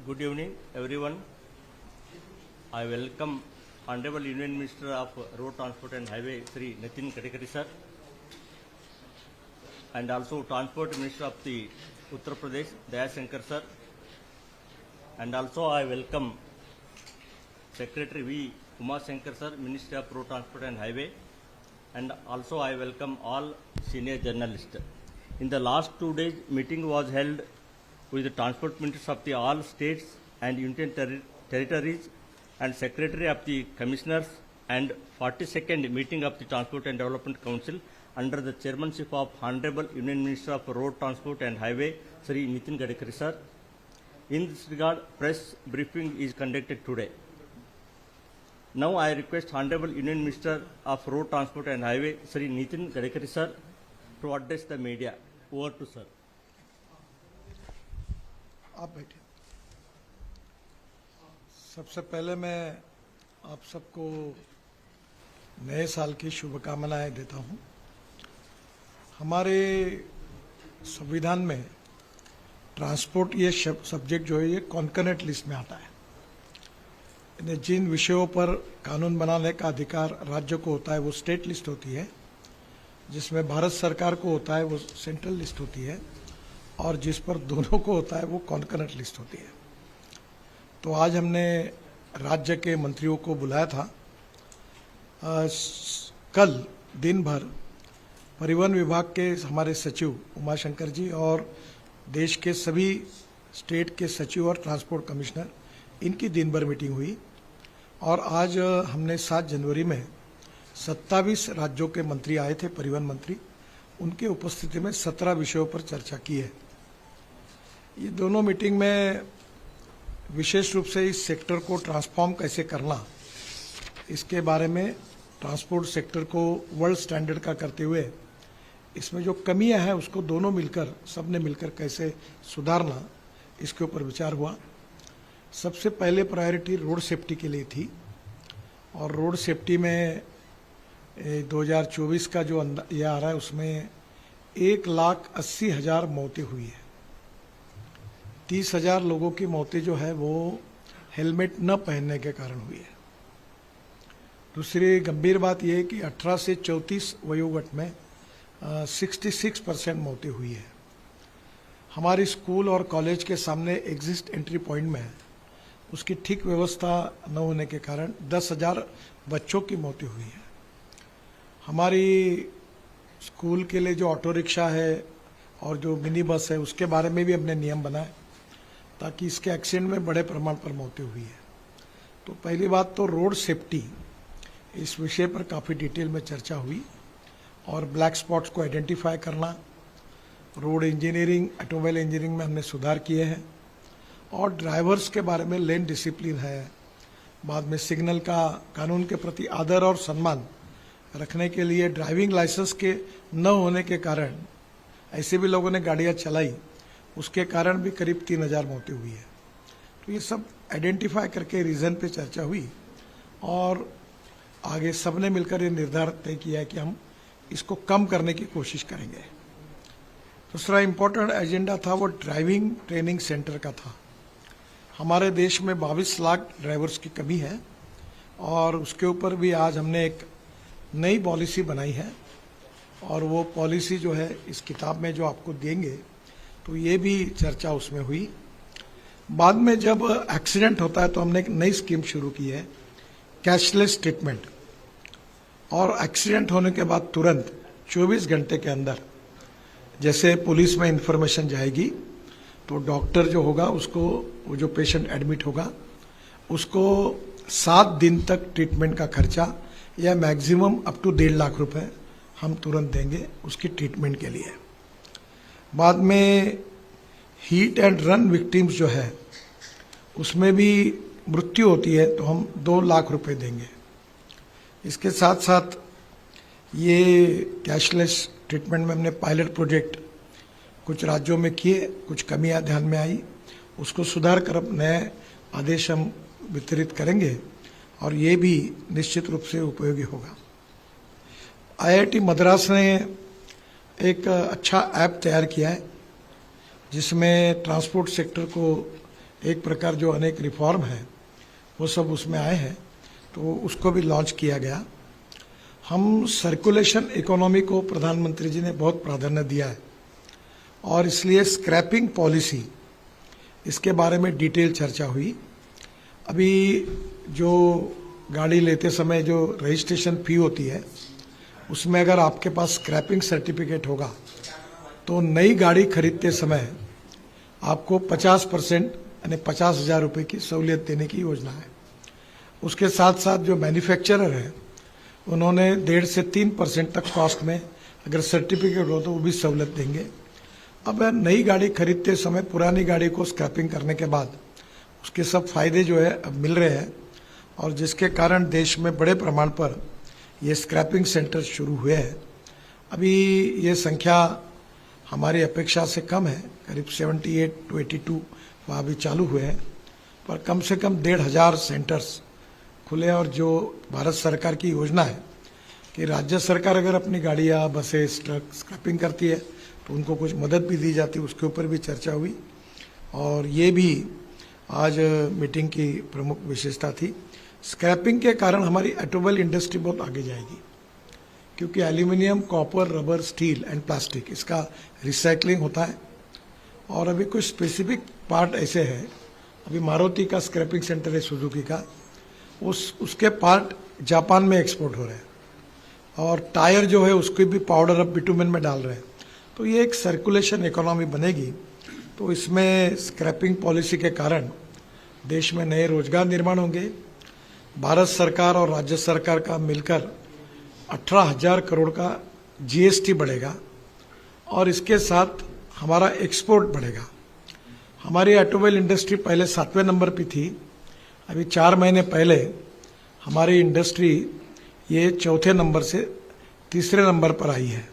Good evening, everyone. I welcome Honorable Union Minister of Road Transport and Highway, Sri Nitin Gadkari sir, and also Transport Minister of the Uttar Pradesh, Daya Shankar sir, and also I welcome Secretary V. Uma Shankar sir, Ministry of Road Transport and Highway, and also I welcome all senior journalists. In the last 2 days, meeting was held with the transport ministers of the all states and union territories and secretary of the commissioners, and 42nd meeting of the Transport and Development Council under the chairmanship of Honorable Union Minister of Road Transport and Highway, Sri Nitin Gadkari sir. In this regard, press briefing is conducted today. Now I request Honorable Union Minister of Road Transport and Highway, Sri Nitin Gadkari sir, to address the media. Over to sir. आप बैठे। सबसे पहले मैं आप सबको नए साल की शुभकामनाएं देता हूं। हमारे संविधान में ट्रांसपोर्ट ये सब्जेक्ट जो है ये कॉन्करेंट लिस्ट में आता है। इन्हें जिन विषयों पर कानून बनाने का अधिकार राज्य को होता है वो स्टेट लिस्ट होती है, जिसमें भारत सरकार को होता है वो सेंट्रल लिस्ट होती है, और जिस पर दोनों को होता है वो कॉन्करेंट लिस्ट होती है। तो आज हमने राज्य के मंत्रियों को बुलाया था। कल दिन भर परिवहन विभाग के हमारे सचिव उमाशंकर जी और देश के सभी स्टेट के सचिव और ट्रांसपोर्ट कमिश्नर, इनकी दिन भर मीटिंग हुई, और आज हमने 7 जनवरी में 27 राज्यों के मंत्री आए थे, परिवहन मंत्री, उनके उपस्थिति में 17 विषयों पर चर्चा की है। ये दोनों मीटिंग में विशेष रूप से इस सेक्टर को ट्रांसफॉर्म कैसे करना, इसके बारे में ट्रांसपोर्ट सेक्टर को वर्ल्ड स्टैंडर्ड का करते हुए इसमें जो कमियां हैं उसको दोनों मिलकर, सबने मिलकर कैसे सुधारना, इसके ऊपर विचार हुआ। सबसे पहले प्रायोरिटी रोड सेफ्टी के लिए थी, और रोड सेफ्टी में 2024 का जो ये आ रहा है उसमें 1,80,000 मौतें हुई है। 30,000 लोगों की मौतें जो है वो हेलमेट न पहनने के कारण हुई है। दूसरी गंभीर बात यह है कि 18 से 34 वयोवर्ग में 66% मौतें हुई है। हमारी स्कूल और कॉलेज के सामने एग्जिट एंट्री पॉइंट में उसकी ठीक व्यवस्था न होने के कारण 10,000 बच्चों की मौतें हुई है। हमारी स्कूल के लिए जो ऑटो रिक्शा है और जो मिनी बस है उसके बारे में भी हमने नियम बनाए ताकि इसके एक्सीडेंट में बड़े प्रमाण पर मौतें हुई है। तो पहली बात तो रोड सेफ्टी, इस विषय पर काफ़ी डिटेल में चर्चा हुई, और ब्लैक स्पॉट्स को आइडेंटिफाई करना, रोड इंजीनियरिंग, ऑटोमोबाइल इंजीनियरिंग में हमने सुधार किए हैं, और ड्राइवर्स के बारे में लेन डिसिप्लिन है, बाद में सिग्नल का कानून के प्रति आदर और सम्मान रखने के लिए ड्राइविंग लाइसेंस के न होने के कारण ऐसे भी लोगों ने गाड़ियां चलाई, उसके कारण भी करीब 3,000 मौतें हुई है। तो ये सब आइडेंटिफाई करके रीज़न पे चर्चा हुई, और आगे सबने मिलकर ये निर्धार तय किया है कि हम इसको कम करने की कोशिश करेंगे। दूसरा इम्पोर्टेंट एजेंडा था वो ड्राइविंग ट्रेनिंग सेंटर का था। हमारे देश में 22 लाख ड्राइवर्स की कमी है, और उसके ऊपर भी आज हमने एक नई पॉलिसी बनाई है, और वो पॉलिसी जो है इस किताब में जो आपको देंगे, तो ये भी चर्चा उसमें हुई। बाद में जब एक्सीडेंट होता है तो हमने एक नई स्कीम शुरू की है, कैशलेस ट्रीटमेंट, और एक्सीडेंट होने के बाद तुरंत 24 घंटे के अंदर जैसे पुलिस में इंफॉर्मेशन जाएगी तो डॉक्टर जो होगा उसको, वो जो पेशेंट एडमिट होगा उसको 7 दिन तक ट्रीटमेंट का खर्चा या मैक्सिमम अप टू 1.5 लाख रुपए हम तुरंत देंगे उसकी ट्रीटमेंट के लिए। बाद में हीट एंड रन विक्टिम्स जो है उसमें भी मृत्यु होती है तो हम 2 लाख रुपए देंगे। इसके साथ साथ ये कैशलेस ट्रीटमेंट में हमने पायलट प्रोजेक्ट कुछ राज्यों में किए, कुछ कमियां ध्यान में आई, उसको सुधार कर अब नए आदेश हम वितरित करेंगे, और ये भी निश्चित रूप से उपयोगी होगा। IIT मद्रास ने एक अच्छा ऐप तैयार किया है जिसमें ट्रांसपोर्ट सेक्टर को एक प्रकार जो अनेक रिफॉर्म है वो सब उसमें आए हैं, तो उसको भी लॉन्च किया गया। हम सर्कुलेशन इकोनॉमी को प्रधानमंत्री जी ने बहुत प्राधान्य दिया है और इसलिए स्क्रैपिंग पॉलिसी, इसके बारे में डिटेल चर्चा हुई। अभी जो गाड़ी लेते समय जो रजिस्ट्रेशन फी होती है, उसमें अगर आपके पास स्क्रैपिंग सर्टिफिकेट होगा तो नई गाड़ी खरीदते समय आपको 50% यानी 50,000 रुपये की सहूलियत देने की योजना है। उसके साथ साथ जो मैन्युफैक्चरर है उन्होंने 1.5 से 3% तक कॉस्ट में अगर सर्टिफिकेट हो तो वो भी सहूलियत देंगे। अब नई गाड़ी खरीदते समय पुरानी गाड़ी को स्क्रैपिंग करने के बाद उसके सब फायदे जो है अब मिल रहे हैं, और जिसके कारण देश में बड़े प्रमाण पर ये स्क्रैपिंग सेंटर शुरू हुए हैं। अभी ये संख्या हमारी अपेक्षा से कम है, करीब 78 to 82 वहाँ भी चालू हुए हैं, पर कम से कम 1,500 सेंटर्स खुले। और जो भारत सरकार की योजना है कि राज्य सरकार अगर अपनी गाड़ियाँ, बसेस, ट्रक स्क्रैपिंग करती है तो उनको कुछ मदद भी दी जाती है, उसके ऊपर भी चर्चा हुई। और ये भी आज मीटिंग की प्रमुख विशेषता थी। स्क्रैपिंग के कारण हमारी ऑटोमोबाइल इंडस्ट्री बहुत आगे जाएगी, क्योंकि aluminium, copper, rubber, steel and plastic, इसका रिसाइकलिंग होता है। और अभी कुछ स्पेसिफिक पार्ट ऐसे हैं, अभी मारुति का स्क्रैपिंग सेंटर है, सुजुकी का, उसके पार्ट जापान में एक्सपोर्ट हो रहे हैं, और टायर जो है उसको भी पाउडर अब बिटुमेन में डाल रहे हैं। तो ये एक सर्कुलेशन इकोनॉमी बनेगी। तो इसमें स्क्रैपिंग पॉलिसी के कारण देश में नए रोजगार निर्माण होंगे। भारत सरकार और राज्य सरकार का मिलकर 18,000 करोड़ का जीएसटी बढ़ेगा, और इसके साथ हमारा एक्सपोर्ट बढ़ेगा। हमारी ऑटोमोबाइल इंडस्ट्री पहले 7वें नंबर पे थी, अभी 4 महीने पहले हमारी इंडस्ट्री ये 4थे नंबर से 3रे नंबर पर आई है।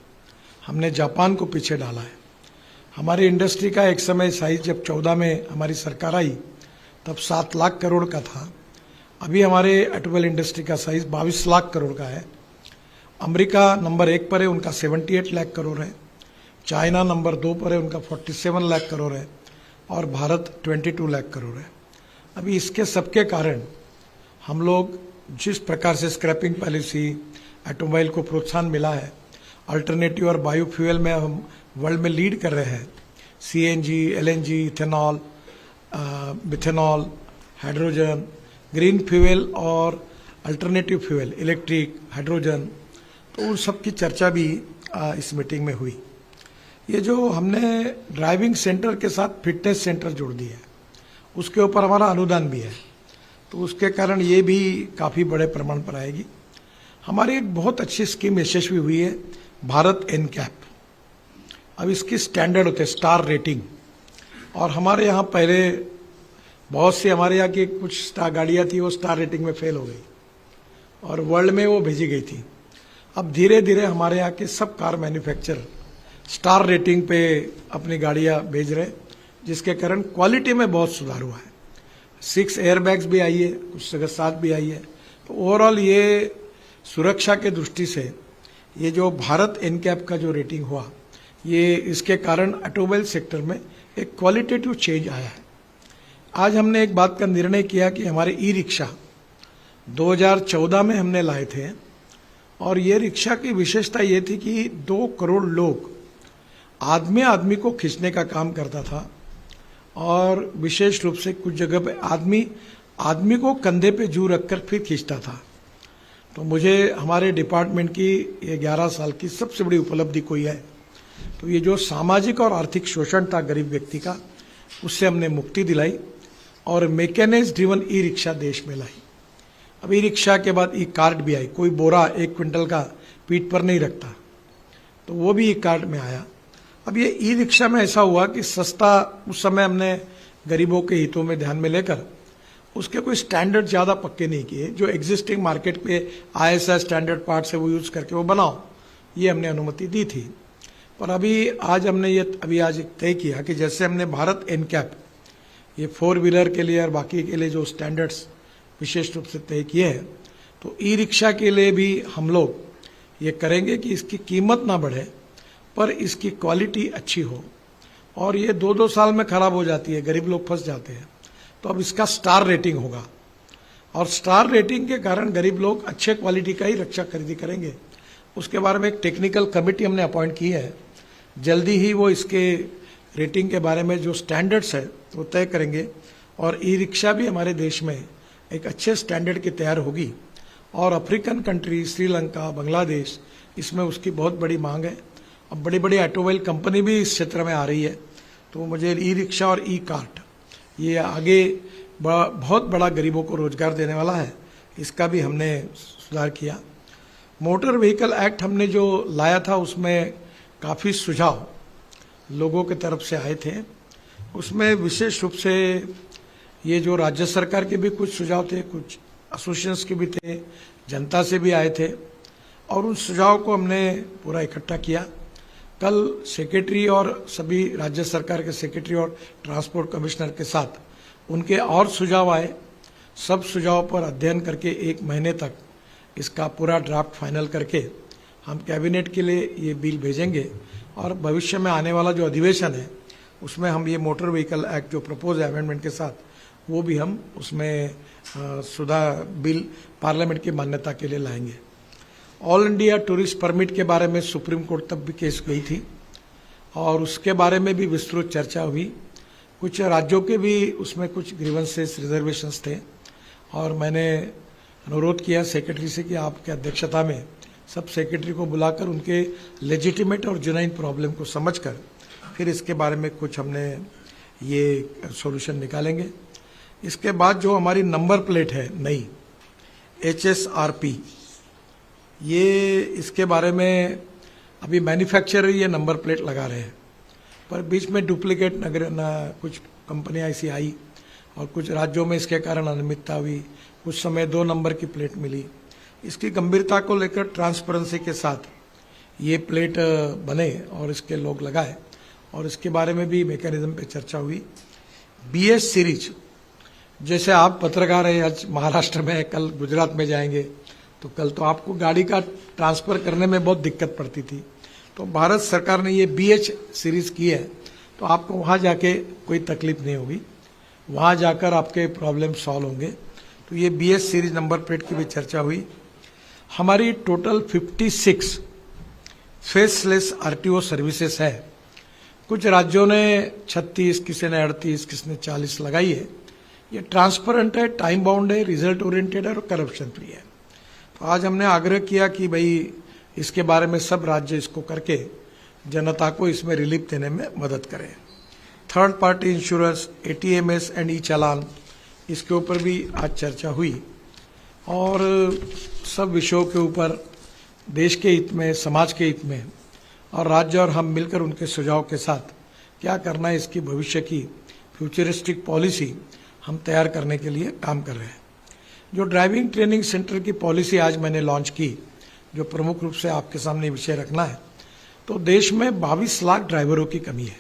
हमने जापान को पीछे डाला है। हमारी इंडस्ट्री का एक समय साइज जब 14 में हमारी सरकार आई तब 7 लाख करोड़ का था। अभी हमारे ऑटोमोबाइल इंडस्ट्री का साइज 22 लाख करोड़ का है। अमेरिका नंबर 1 पर है, उनका 78 लाख करोड़ है। चाइना नंबर 2 पर है, उनका 47 लाख करोड़ है, और भारत 22 लाख करोड़ है। अभी इसके सबके कारण हम लोग जिस प्रकार से स्क्रैपिंग पॉलिसी, ऑटोमोबाइल को प्रोत्साहन मिला है, अल्टरनेटिव और बायोफ्यूल में हम वर्ल्ड में लीड कर रहे हैं। CNG, LNG, ethanol, methanol, hydrogen, green fuel और अल्टरनेटिव फ्यूल, इलेक्ट्रिक, हाइड्रोजन, तो उन सब की चर्चा भी इस मीटिंग में हुई। ये जो हमने ड्राइविंग सेंटर के साथ फिटनेस सेंटर जोड़ दिया है, उसके ऊपर हमारा अनुदान भी है, तो उसके कारण ये भी काफ़ी बड़े प्रमाण पर आएगी। हमारी एक बहुत अच्छी स्कीम यशस्वी हुई है, भारत एनकैप। अब इसकी स्टैंडर्ड होते हैं, स्टार रेटिंग, और हमारे यहाँ पहले बहुत सी हमारे यहाँ की कुछ स्टार गाड़ियाँ थी, वो स्टार रेटिंग में फेल हो गई और वर्ल्ड में वो भेजी गई थी। अब धीरे धीरे हमारे यहाँ के सब कार मैन्युफैक्चरर स्टार रेटिंग पे अपनी गाड़ियाँ भेज रहे, जिसके कारण क्वालिटी में बहुत सुधार हुआ है। 6 एयरबैग्स भी आई है, कुछ जगह 7 भी आई है। तो ओवरऑल ये सुरक्षा के दृष्टि से ये जो भारत एनकैप का जो रेटिंग हुआ, ये इसके कारण ऑटोमोबाइल सेक्टर में एक क्वालिटेटिव चेंज आया है। आज हमने एक बात का निर्णय किया कि हमारे ई रिक्शा 2014 में हमने लाए थे, और ये रिक्शा की विशेषता ये थी कि 2 करोड़ लोग आदमी आदमी को खींचने का काम करता था, और विशेष रूप से कुछ जगह पे आदमी आदमी को कंधे पे जू रखकर फिर खींचता था। तो मुझे हमारे डिपार्टमेंट की ये 11 साल की सबसे बड़ी उपलब्धि कोई है, तो ये जो सामाजिक और आर्थिक शोषण था गरीब व्यक्ति का, उससे हमने मुक्ति दिलाई और मैकेनाइज्ड ड्रिवन ई रिक्शा देश में लाई। अब ई रिक्शा के बाद ई कार्ट भी आई, कोई बोरा 1 क्विंटल का पीठ पर नहीं रखता, तो वो भी ई कार्ट में आया। अब ये ई रिक्शा में ऐसा हुआ कि सस्ता, उस समय हमने गरीबों के हितों में ध्यान में लेकर उसके कोई स्टैंडर्ड ज़्यादा पक्के नहीं किए, जो एग्जिस्टिंग मार्केट पे ISI स्टैंडर्ड पार्ट से वो यूज़ करके वो बनाओ, ये हमने अनुमति दी थी। पर अभी आज हमने ये आज तय किया कि जैसे हमने भारत एनकैप ये 4 व्हीलर के लिए और बाकी के लिए जो स्टैंडर्ड्स विशेष रूप से तय किए हैं, तो ई रिक्शा के लिए भी हम लोग ये करेंगे कि इसकी कीमत ना बढ़े पर इसकी क्वालिटी अच्छी हो। और ये 2-2 साल में खराब हो जाती है, गरीब लोग फंस जाते हैं। तो अब इसका स्टार रेटिंग होगा, और स्टार रेटिंग के कारण गरीब लोग अच्छे क्वालिटी का ही रक्षा खरीदी करेंगे। उसके बारे में एक टेक्निकल कमेटी हमने अपॉइंट की है, जल्दी ही वो इसके रेटिंग के बारे में जो स्टैंडर्ड्स है वो तय करेंगे, और ई रिक्शा भी हमारे देश में एक अच्छे स्टैंडर्ड की तैयार होगी। और अफ्रीकन कंट्री, श्रीलंका, बांग्लादेश, इसमें उसकी बहुत बड़ी मांग है। अब बड़ी बड़ी ऑटोमोबाइल कंपनी भी इस क्षेत्र में आ रही है, तो मुझे ई रिक्शा और ई कार्ट ये आगे बहुत बड़ा गरीबों को रोजगार देने वाला है, इसका भी हमने सुधार किया। मोटर व्हीकल एक्ट हमने जो लाया था उसमें काफ़ी सुझाव लोगों की तरफ से आए थे। उसमें विशेष रूप से ये जो राज्य सरकार के भी कुछ सुझाव थे, कुछ एसोसिएशंस के भी थे, जनता से भी आए थे, और उन सुझाव को हमने पूरा इकट्ठा किया। कल सेक्रेटरी और सभी राज्य सरकार के सेक्रेटरी और ट्रांसपोर्ट कमिश्नर के साथ उनके और सुझाव आए। सब सुझाव पर अध्ययन करके 1 महीने तक इसका पूरा ड्राफ्ट फाइनल करके हम कैबिनेट के लिए ये बिल भेजेंगे, और भविष्य में आने वाला जो अधिवेशन है उसमें हम ये मोटर व्हीकल एक्ट जो प्रपोज है अमेंडमेंट के साथ, वो भी हम उसमें सुधार बिल पार्लियामेंट की मान्यता के लिए लाएंगे। ऑल इंडिया टूरिस्ट परमिट के बारे में सुप्रीम कोर्ट तक भी केस गई थी, और उसके बारे में भी विस्तृत चर्चा हुई। कुछ राज्यों के भी उसमें कुछ ग्रीवेंसेस, रिजर्वेशंस थे, और मैंने अनुरोध किया सेक्रेटरी से कि आपके अध्यक्षता में सब सेक्रेटरी को बुलाकर उनके लेजिटिमेट और जेन्युइन प्रॉब्लम को समझकर फिर इसके बारे में कुछ हमने ये सॉल्यूशन निकालेंगे। इसके बाद जो हमारी नंबर प्लेट है नई HSRP, ये इसके बारे में अभी मैन्युफैक्चरर ये नंबर प्लेट लगा रहे हैं, पर बीच में डुप्लीकेट कुछ कंपनियां ऐसी आई, और कुछ राज्यों में इसके कारण अनियमितता हुई। कुछ समय 2 नंबर की प्लेट मिली। इसकी गंभीरता को लेकर ट्रांसपेरेंसी के साथ ये प्लेट बने और इसके लोग लगाए, और इसके बारे में भी मैकेनिज्म पे चर्चा हुई। BS सीरीज, जैसे आप पत्रकार हैं, आज महाराष्ट्र में, कल गुजरात में जाएंगे, तो कल तो आपको गाड़ी का ट्रांसफर करने में बहुत दिक्कत पड़ती थी, तो भारत सरकार ने ये BH सीरीज की है, तो आपको वहाँ जाके कोई तकलीफ नहीं होगी, वहाँ जाकर आपके प्रॉब्लम सॉल्व होंगे। तो ये BS सीरीज नंबर प्लेट की भी चर्चा हुई। हमारी टोटल 56 फेसलेस RTO सर्विसेज है। कुछ राज्यों ने 36, किसी ने 38, किसी ने 40 लगाई है। ये ट्रांसपेरेंट है, टाइम बाउंड है, रिजल्ट ओरिएंटेड है और करप्शन फ्री है। तो आज हमने आग्रह किया कि भाई इसके बारे में सब राज्य इसको करके जनता को इसमें रिलीफ देने में मदद करें। Third party insurance, ATMS and e challan, इसके ऊपर भी आज चर्चा हुई, और सब विषयों के ऊपर देश के हित में, समाज के हित में, और राज्य और हम मिलकर उनके सुझाव के साथ क्या करना है, इसकी भविष्य की फ्यूचरिस्टिक पॉलिसी हम तैयार करने के लिए काम कर रहे हैं। जो ड्राइविंग ट्रेनिंग सेंटर की पॉलिसी आज मैंने लॉन्च की, जो प्रमुख रूप से आपके सामने विषय रखना है, तो देश में 22 लाख ड्राइवरों की कमी है।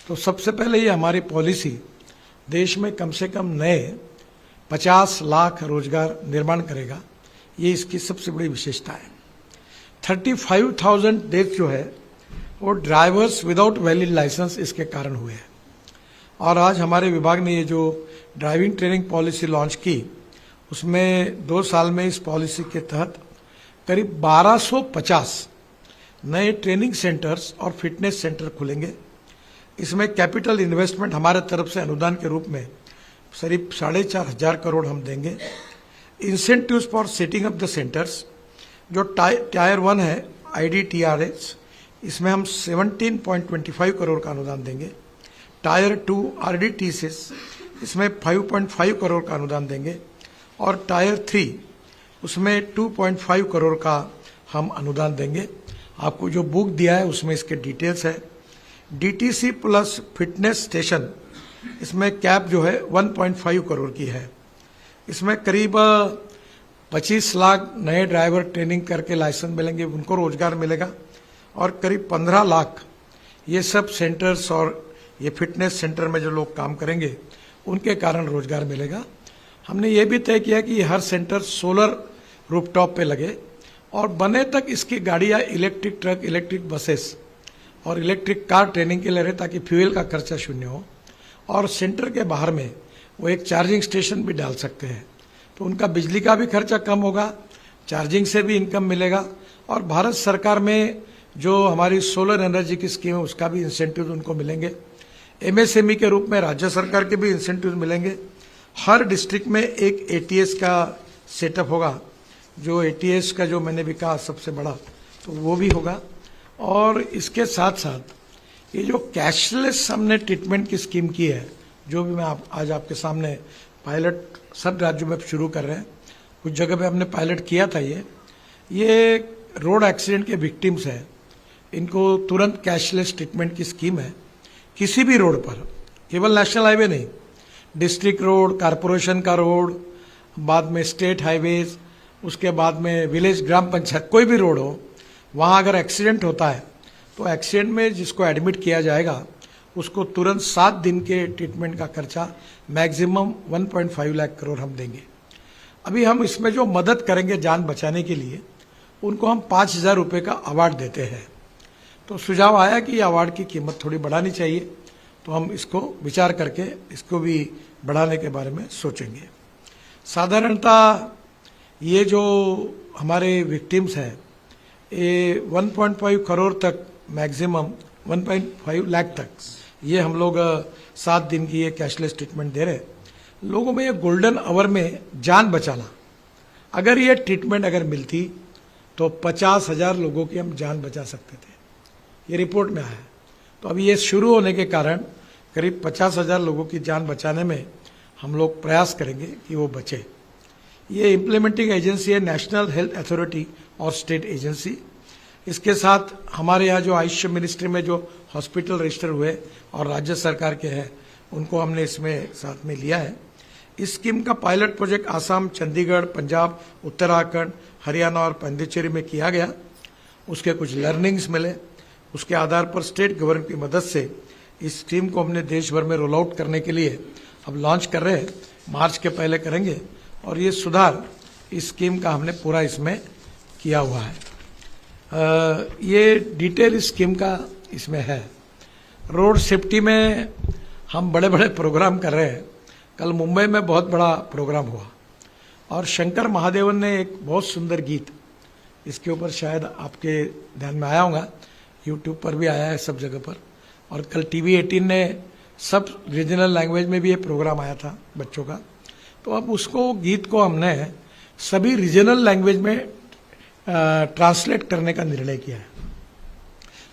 तो सबसे पहले ये हमारी पॉलिसी देश में कम से कम नए 50 लाख रोजगार निर्माण करेगा, ये इसकी सबसे बड़ी विशेषता है। 35,000 डेथ जो है वो ड्राइवर्स विदाउट वैलिड लाइसेंस इसके कारण हुए हैं। और आज हमारे विभाग ने ये जो ड्राइविंग ट्रेनिंग पॉलिसी लॉन्च की, उसमें 2 साल में इस पॉलिसी के तहत करीब 1250 नए ट्रेनिंग सेंटर्स और फिटनेस सेंटर खुलेंगे। इसमें कैपिटल इन्वेस्टमेंट हमारे तरफ से अनुदान के रूप में करीब 4,500 करोड़ हम देंगे। Incentives for setting up the centres, जो टायर 1 है IDTRS, इसमें हम 17.25 करोड़ का अनुदान देंगे। टायर 2 RDTCs, इसमें 5.5 करोड़ का अनुदान देंगे, और टायर 3 उसमें 2.5 करोड़ का हम अनुदान देंगे। आपको जो बुक दिया है उसमें इसके डिटेल्स है। DTC प्लस फिटनेस स्टेशन, इसमें कैप जो है 1.5 करोड़ की है। इसमें करीब 25 लाख नए ड्राइवर ट्रेनिंग करके लाइसेंस मिलेंगे, उनको रोजगार मिलेगा, और करीब 15 लाख ये सब सेंटर्स और ये फिटनेस सेंटर में जो लोग काम करेंगे उनके कारण रोजगार मिलेगा। हमने ये भी तय किया कि हर सेंटर सोलर रूफटॉप पे लगे, और बने तक इसकी गाड़ियाँ इलेक्ट्रिक ट्रक, इलेक्ट्रिक बसेस और इलेक्ट्रिक कार ट्रेनिंग के लिए रहे, ताकि फ्यूल का खर्चा शून्य हो। और सेंटर के बाहर में वो एक चार्जिंग स्टेशन भी डाल सकते हैं। तो उनका बिजली का भी खर्चा कम होगा, चार्जिंग से भी इनकम मिलेगा, और भारत सरकार में जो हमारी सोलर एनर्जी की स्कीम है उसका भी इंसेंटिव उनको मिलेंगे। एमएसएमई के रूप में राज्य सरकार के भी इंसेंटिव मिलेंगे। हर डिस्ट्रिक्ट में एक एटीएस का सेटअप होगा, जो एटीएस का जो मैंने भी कहा सबसे बड़ा, तो वो भी होगा। और इसके साथ साथ ये जो कैशलेस हमने ट्रीटमेंट की स्कीम की है, जो भी मैं आज आपके सामने पायलट सब राज्यों में शुरू कर रहे हैं, कुछ जगह पे हमने पायलट किया था। ये रोड एक्सीडेंट के विक्टिम्स हैं, इनको तुरंत कैशलेस ट्रीटमेंट की स्कीम है। किसी भी रोड पर, केवल नेशनल हाईवे नहीं, डिस्ट्रिक्ट रोड, कारपोरेशन का रोड, बाद में स्टेट हाईवेज, उसके बाद में विलेज ग्राम पंचायत, कोई भी रोड हो, वहाँ अगर एक्सीडेंट होता है तो एक्सीडेंट में जिसको एडमिट किया जाएगा उसको तुरंत 7 दिन के ट्रीटमेंट का खर्चा मैक्सिमम 1.5 लाख करोड़ हम देंगे। अभी हम इसमें जो मदद करेंगे जान बचाने के लिए, उनको हम 5,000 रुपये का अवार्ड देते हैं। तो सुझाव आया कि ये अवार्ड की कीमत थोड़ी बढ़ानी चाहिए, तो हम इसको विचार करके इसको भी बढ़ाने के बारे में सोचेंगे। साधारणतः ये जो हमारे विक्टिम्स हैं, ये 1.5 करोड़ तक, मैक्सिमम 1.5 लाख तक, ये हम लोग 7 दिन की ये कैशलेस ट्रीटमेंट दे रहे हैं। लोगों में ये गोल्डन आवर में जान बचाना, अगर ये ट्रीटमेंट अगर मिलती तो 50,000 लोगों की हम जान बचा सकते थे, ये रिपोर्ट में आया है। तो अभी ये शुरू होने के कारण करीब 50,000 लोगों की जान बचाने में हम लोग प्रयास करेंगे कि वो बचे। ये इम्प्लीमेंटिंग एजेंसी है नेशनल हेल्थ अथॉरिटी और स्टेट एजेंसी। इसके साथ हमारे यहाँ जो आयुष मिनिस्ट्री में जो हॉस्पिटल रजिस्टर हुए और राज्य सरकार के हैं, उनको हमने इसमें साथ में लिया है। इस स्कीम का पायलट प्रोजेक्ट आसाम, चंडीगढ़, पंजाब, उत्तराखंड, हरियाणा और पांडिचेरी में किया गया। उसके कुछ लर्निंग्स मिले, उसके आधार पर स्टेट गवर्नमेंट की मदद से इस स्कीम को हमने देश भर में रोल आउट करने के लिए अब लॉन्च कर रहे हैं। मार्च के पहले करेंगे, और ये सुधार इस स्कीम का हमने पूरा इसमें किया हुआ है। ये डिटेल इस स्कीम का इसमें है। रोड सेफ्टी में हम बड़े बड़े प्रोग्राम कर रहे हैं। कल मुंबई में बहुत बड़ा प्रोग्राम हुआ, और शंकर महादेवन ने एक बहुत सुंदर गीत, इसके ऊपर शायद आपके ध्यान में आया होगा, यूट्यूब पर भी आया है सब जगह पर, और कल टीवी 18 ने सब रीजनल लैंग्वेज में भी ये प्रोग्राम आया था बच्चों का। तो अब उसको गीत को हमने सभी रीजनल लैंग्वेज में ट्रांसलेट करने का निर्णय किया है।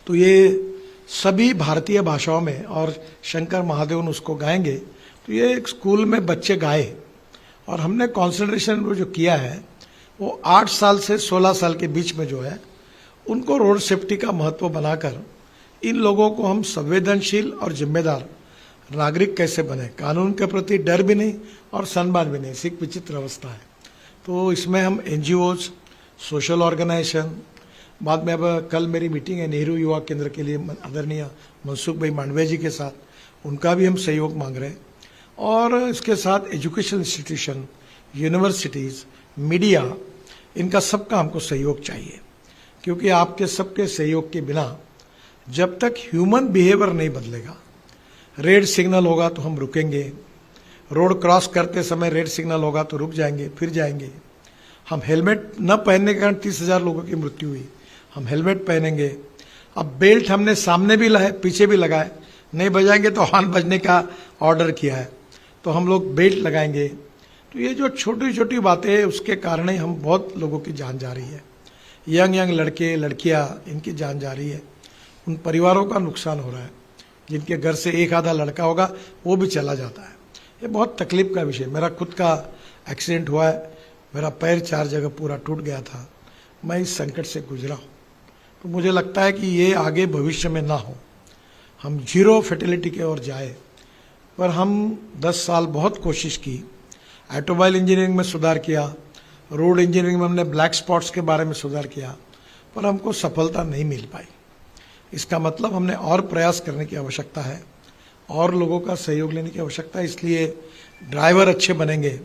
तो ये सभी भारतीय भाषाओं में, और शंकर महादेवन उसको गाएंगे। तो ये एक स्कूल में बच्चे गाए, और हमने कॉन्सेंट्रेशन जो किया है वो 8 साल से 16 साल के बीच में जो है, उनको रोड सेफ्टी का महत्व बनाकर इन लोगों को हम संवेदनशील और जिम्मेदार नागरिक कैसे बने, कानून के प्रति डर भी नहीं और सम्मान भी नहीं, एक विचित्र अवस्था है। तो इसमें हम एनजीओज, सोशल ऑर्गेनाइजेशन, बाद में अब कल मेरी मीटिंग है नेहरू युवा केंद्र के लिए आदरणीय मनसुख भाई मांडविया जी के साथ, उनका भी हम सहयोग मांग रहे हैं। और इसके साथ एजुकेशन इंस्टीट्यूशन, यूनिवर्सिटीज़, मीडिया, इनका सबका हमको सहयोग चाहिए, क्योंकि आपके सबके सहयोग के बिना जब तक ह्यूमन बिहेवियर नहीं बदलेगा, रेड सिग्नल होगा तो हम रुकेंगे, रोड क्रॉस करते समय रेड सिग्नल होगा तो रुक जाएंगे, फिर जाएंगे। हम हेलमेट न पहनने के कारण 30,000 लोगों की मृत्यु हुई, हम हेलमेट पहनेंगे। अब बेल्ट हमने सामने भी लगाए, पीछे भी लगाए, नहीं बजाएंगे तो हॉर्न बजने का ऑर्डर किया है, तो हम लोग बेल्ट लगाएंगे। तो ये जो छोटी छोटी बातें हैं, उसके कारण ही हम बहुत लोगों की जान जा रही है। यंग लड़के लड़कियां, इनकी जान जा रही है। उन परिवारों का नुकसान हो रहा है जिनके घर से एक आधा लड़का होगा, वो भी चला जाता है। ये बहुत तकलीफ का विषय। मेरा खुद का एक्सीडेंट हुआ है, मेरा पैर 4 जगह पूरा टूट गया था। मैं इस संकट से गुजरा हूँ, तो मुझे लगता है कि ये आगे भविष्य में ना हो, हम 0 फर्टिलिटी की ओर जाए। पर हम 10 साल बहुत कोशिश की, ऑटोमोबाइल इंजीनियरिंग में सुधार किया, रोड इंजीनियरिंग में हमने ब्लैक स्पॉट्स के बारे में सुधार किया, पर हमको सफलता नहीं मिल पाई। इसका मतलब हमने और प्रयास करने की आवश्यकता है, और लोगों का सहयोग लेने की आवश्यकता है। इसलिए ड्राइवर अच्छे बनेंगे,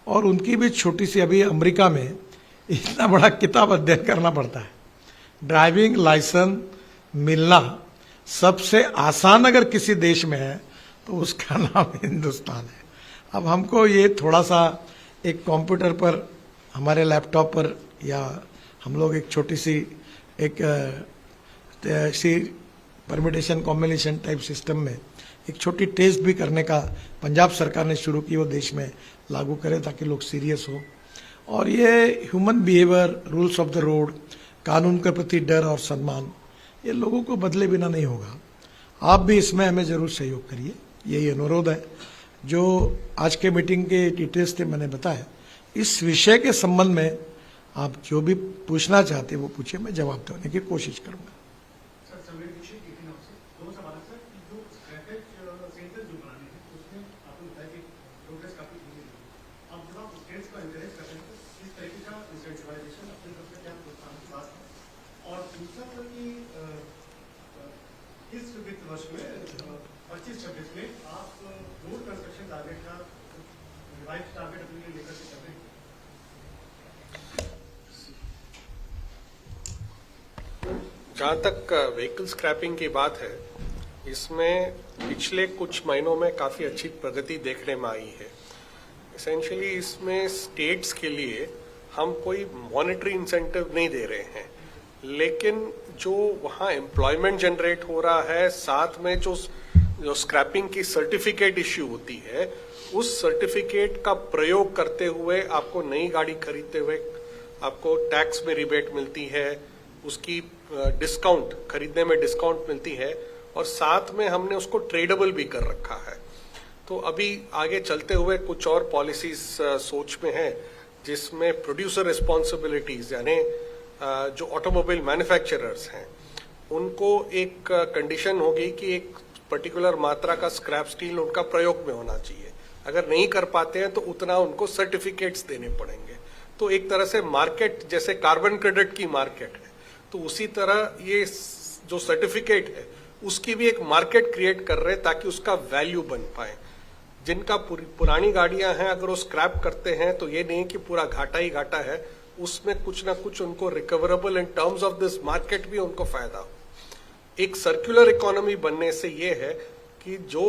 और उनकी भी छोटी सी, अभी अमेरिका में इतना बड़ा किताब अध्ययन करना पड़ता है। ड्राइविंग लाइसेंस मिलना सबसे आसान अगर किसी देश में है तो उसका नाम हिंदुस्तान है। अब हमको ये थोड़ा सा एक कंप्यूटर पर, हमारे लैपटॉप पर, या हम लोग एक छोटी सी एक ऐसी परमिटेशन कॉम्बिनेशन टाइप सिस्टम में एक छोटी टेस्ट भी करने का पंजाब सरकार ने शुरू की, वो देश में लागू करे ताकि लोग सीरियस हो। और ये human behaviour, rules of the road, कानून के प्रति डर और सम्मान, ये लोगों को बदले बिना नहीं होगा। आप भी इसमें हमें जरूर सहयोग करिए, यही अनुरोध है। जो आज के मीटिंग के डिटेल्स थे मैंने बताया, इस विषय के संबंध में आप जो भी पूछना चाहते हैं वो पूछिए, मैं जवाब देने की कोशिश करूंगा। और दूसरा था कि इस वित्त वर्ष में 25-26 में आप रोड कंस्ट्रक्शन टारगेट का रिवाइज टारगेट अपने लिए लेकर के चल रहे हैं। जहाँ तक व्हीकल स्क्रैपिंग की बात है, इसमें पिछले कुछ महीनों में काफ़ी अच्छी प्रगति देखने में आई है। एसेंशियली इसमें स्टेट्स के लिए हम कोई मॉनेटरी इंसेंटिव नहीं दे रहे हैं, लेकिन जो वहाँ एम्प्लॉयमेंट जनरेट हो रहा है, साथ में जो स्क्रैपिंग की सर्टिफिकेट इश्यू होती है, उस सर्टिफिकेट का प्रयोग करते हुए आपको नई गाड़ी खरीदते हुए आपको टैक्स में रिबेट मिलती है, उसकी डिस्काउंट, खरीदने में डिस्काउंट मिलती है, और साथ में हमने उसको ट्रेडेबल भी कर रखा है। तो अभी आगे चलते हुए कुछ और पॉलिसीज सोच में है, जिसमें प्रोड्यूसर रिस्पॉन्सिबिलिटीज, यानी जो ऑटोमोबाइल मैन्युफैक्चरर्स हैं, उनको एक कंडीशन होगी कि एक पर्टिकुलर मात्रा का स्क्रैप स्टील उनका प्रयोग में होना चाहिए। अगर नहीं कर पाते हैं तो उतना उनको सर्टिफिकेट्स देने पड़ेंगे। तो एक तरह से मार्केट, जैसे कार्बन क्रेडिट की मार्केट है, तो उसी तरह ये जो सर्टिफिकेट है उसकी भी एक मार्केट क्रिएट कर रहे हैं ताकि उसका वैल्यू बन पाए। जिनका पुरानी गाड़ियां हैं, अगर वो स्क्रैप करते हैं तो ये नहीं कि पूरा घाटा ही घाटा है, उसमें कुछ ना कुछ उनको recoverable in terms of this market भी उनको फायदा हो। एक सर्कुलर इकोनॉमी बनने से ये है कि जो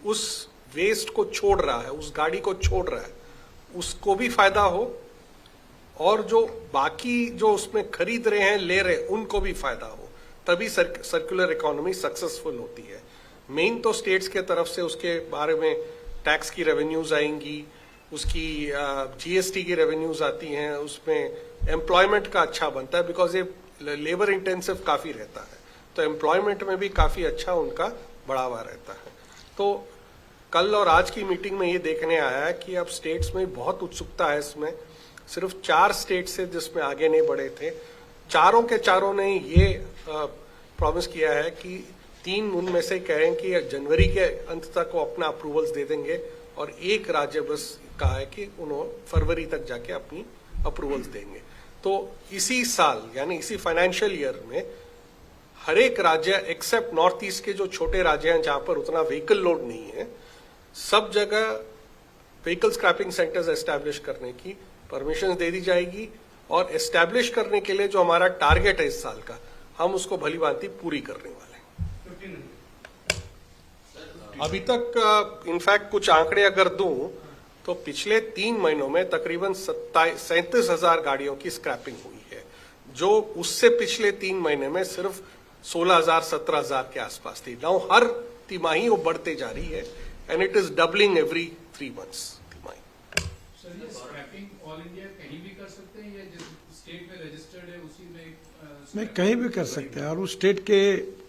उस वेस्ट को छोड़ रहा है, उस गाड़ी को छोड़ रहा है, उसको भी फायदा हो, और जो बाकी जो उसमें खरीद रहे हैं, ले रहे हैं, उनको भी फायदा हो। तभी सर्कुलर इकोनॉमी सक्सेसफुल होती है। मेन तो स्टेट्स के तरफ से उसके बारे में टैक्स की रेवेन्यूज आएंगी, उसकी जीएसटी की रेवेन्यूज आती हैं, उसमें एम्प्लॉयमेंट का अच्छा बनता है, बिकॉज ये लेबर इंटेंसिव काफी रहता है, तो एम्प्लॉयमेंट में भी काफी अच्छा उनका बढ़ावा रहता है। तो कल और आज की मीटिंग में ये देखने आया है कि अब स्टेट्स में बहुत उत्सुकता है इसमें। सिर्फ 4 स्टेट से जिसमें आगे नहीं बढ़े थे, चारों के चारों ने ये प्रॉमिस किया है कि 3 उनमें से कह रहे हैं कि जनवरी के अंत तक वो अपना अप्रूवल्स दे देंगे, और एक राज्य बस कहा है कि उन्होंने फरवरी तक जाके अपनी अप्रूवल्स देंगे। तो इसी साल, यानी इसी फाइनेंशियल ईयर में, हर एक राज्य एक्सेप्ट नॉर्थ ईस्ट के जो छोटे राज्य हैं जहां पर उतना व्हीकल लोड नहीं है, सब जगह व्हीकल स्क्रैपिंग सेंटर्स एस्टैब्लिश करने की परमिशन दे दी जाएगी। और एस्टैब्लिश करने के लिए जो हमारा टारगेट है इस साल का, हम उसको भली भांति पूरी करने वाले हैं। अभी तक इनफैक्ट कुछ आंकड़े अगर दूं तो पिछले 3 महीनों में तकरीबन 37,000 गाड़ियों की स्क्रैपिंग हुई है, जो उससे पिछले 3 महीने में सिर्फ 16,000 17,000 के आसपास थी। नाउ हर तिमाही वो बढ़ते जा रही है, and it is doubling every 3 months तिमाही। सर, ये स्क्रैपिंग ऑल इंडिया कहीं भी कर सकते हैं, या जिस स्टेट में रजिस्टर्ड है उसी में? नहीं, कहीं भी कर सकते हैं, और उस स्टेट के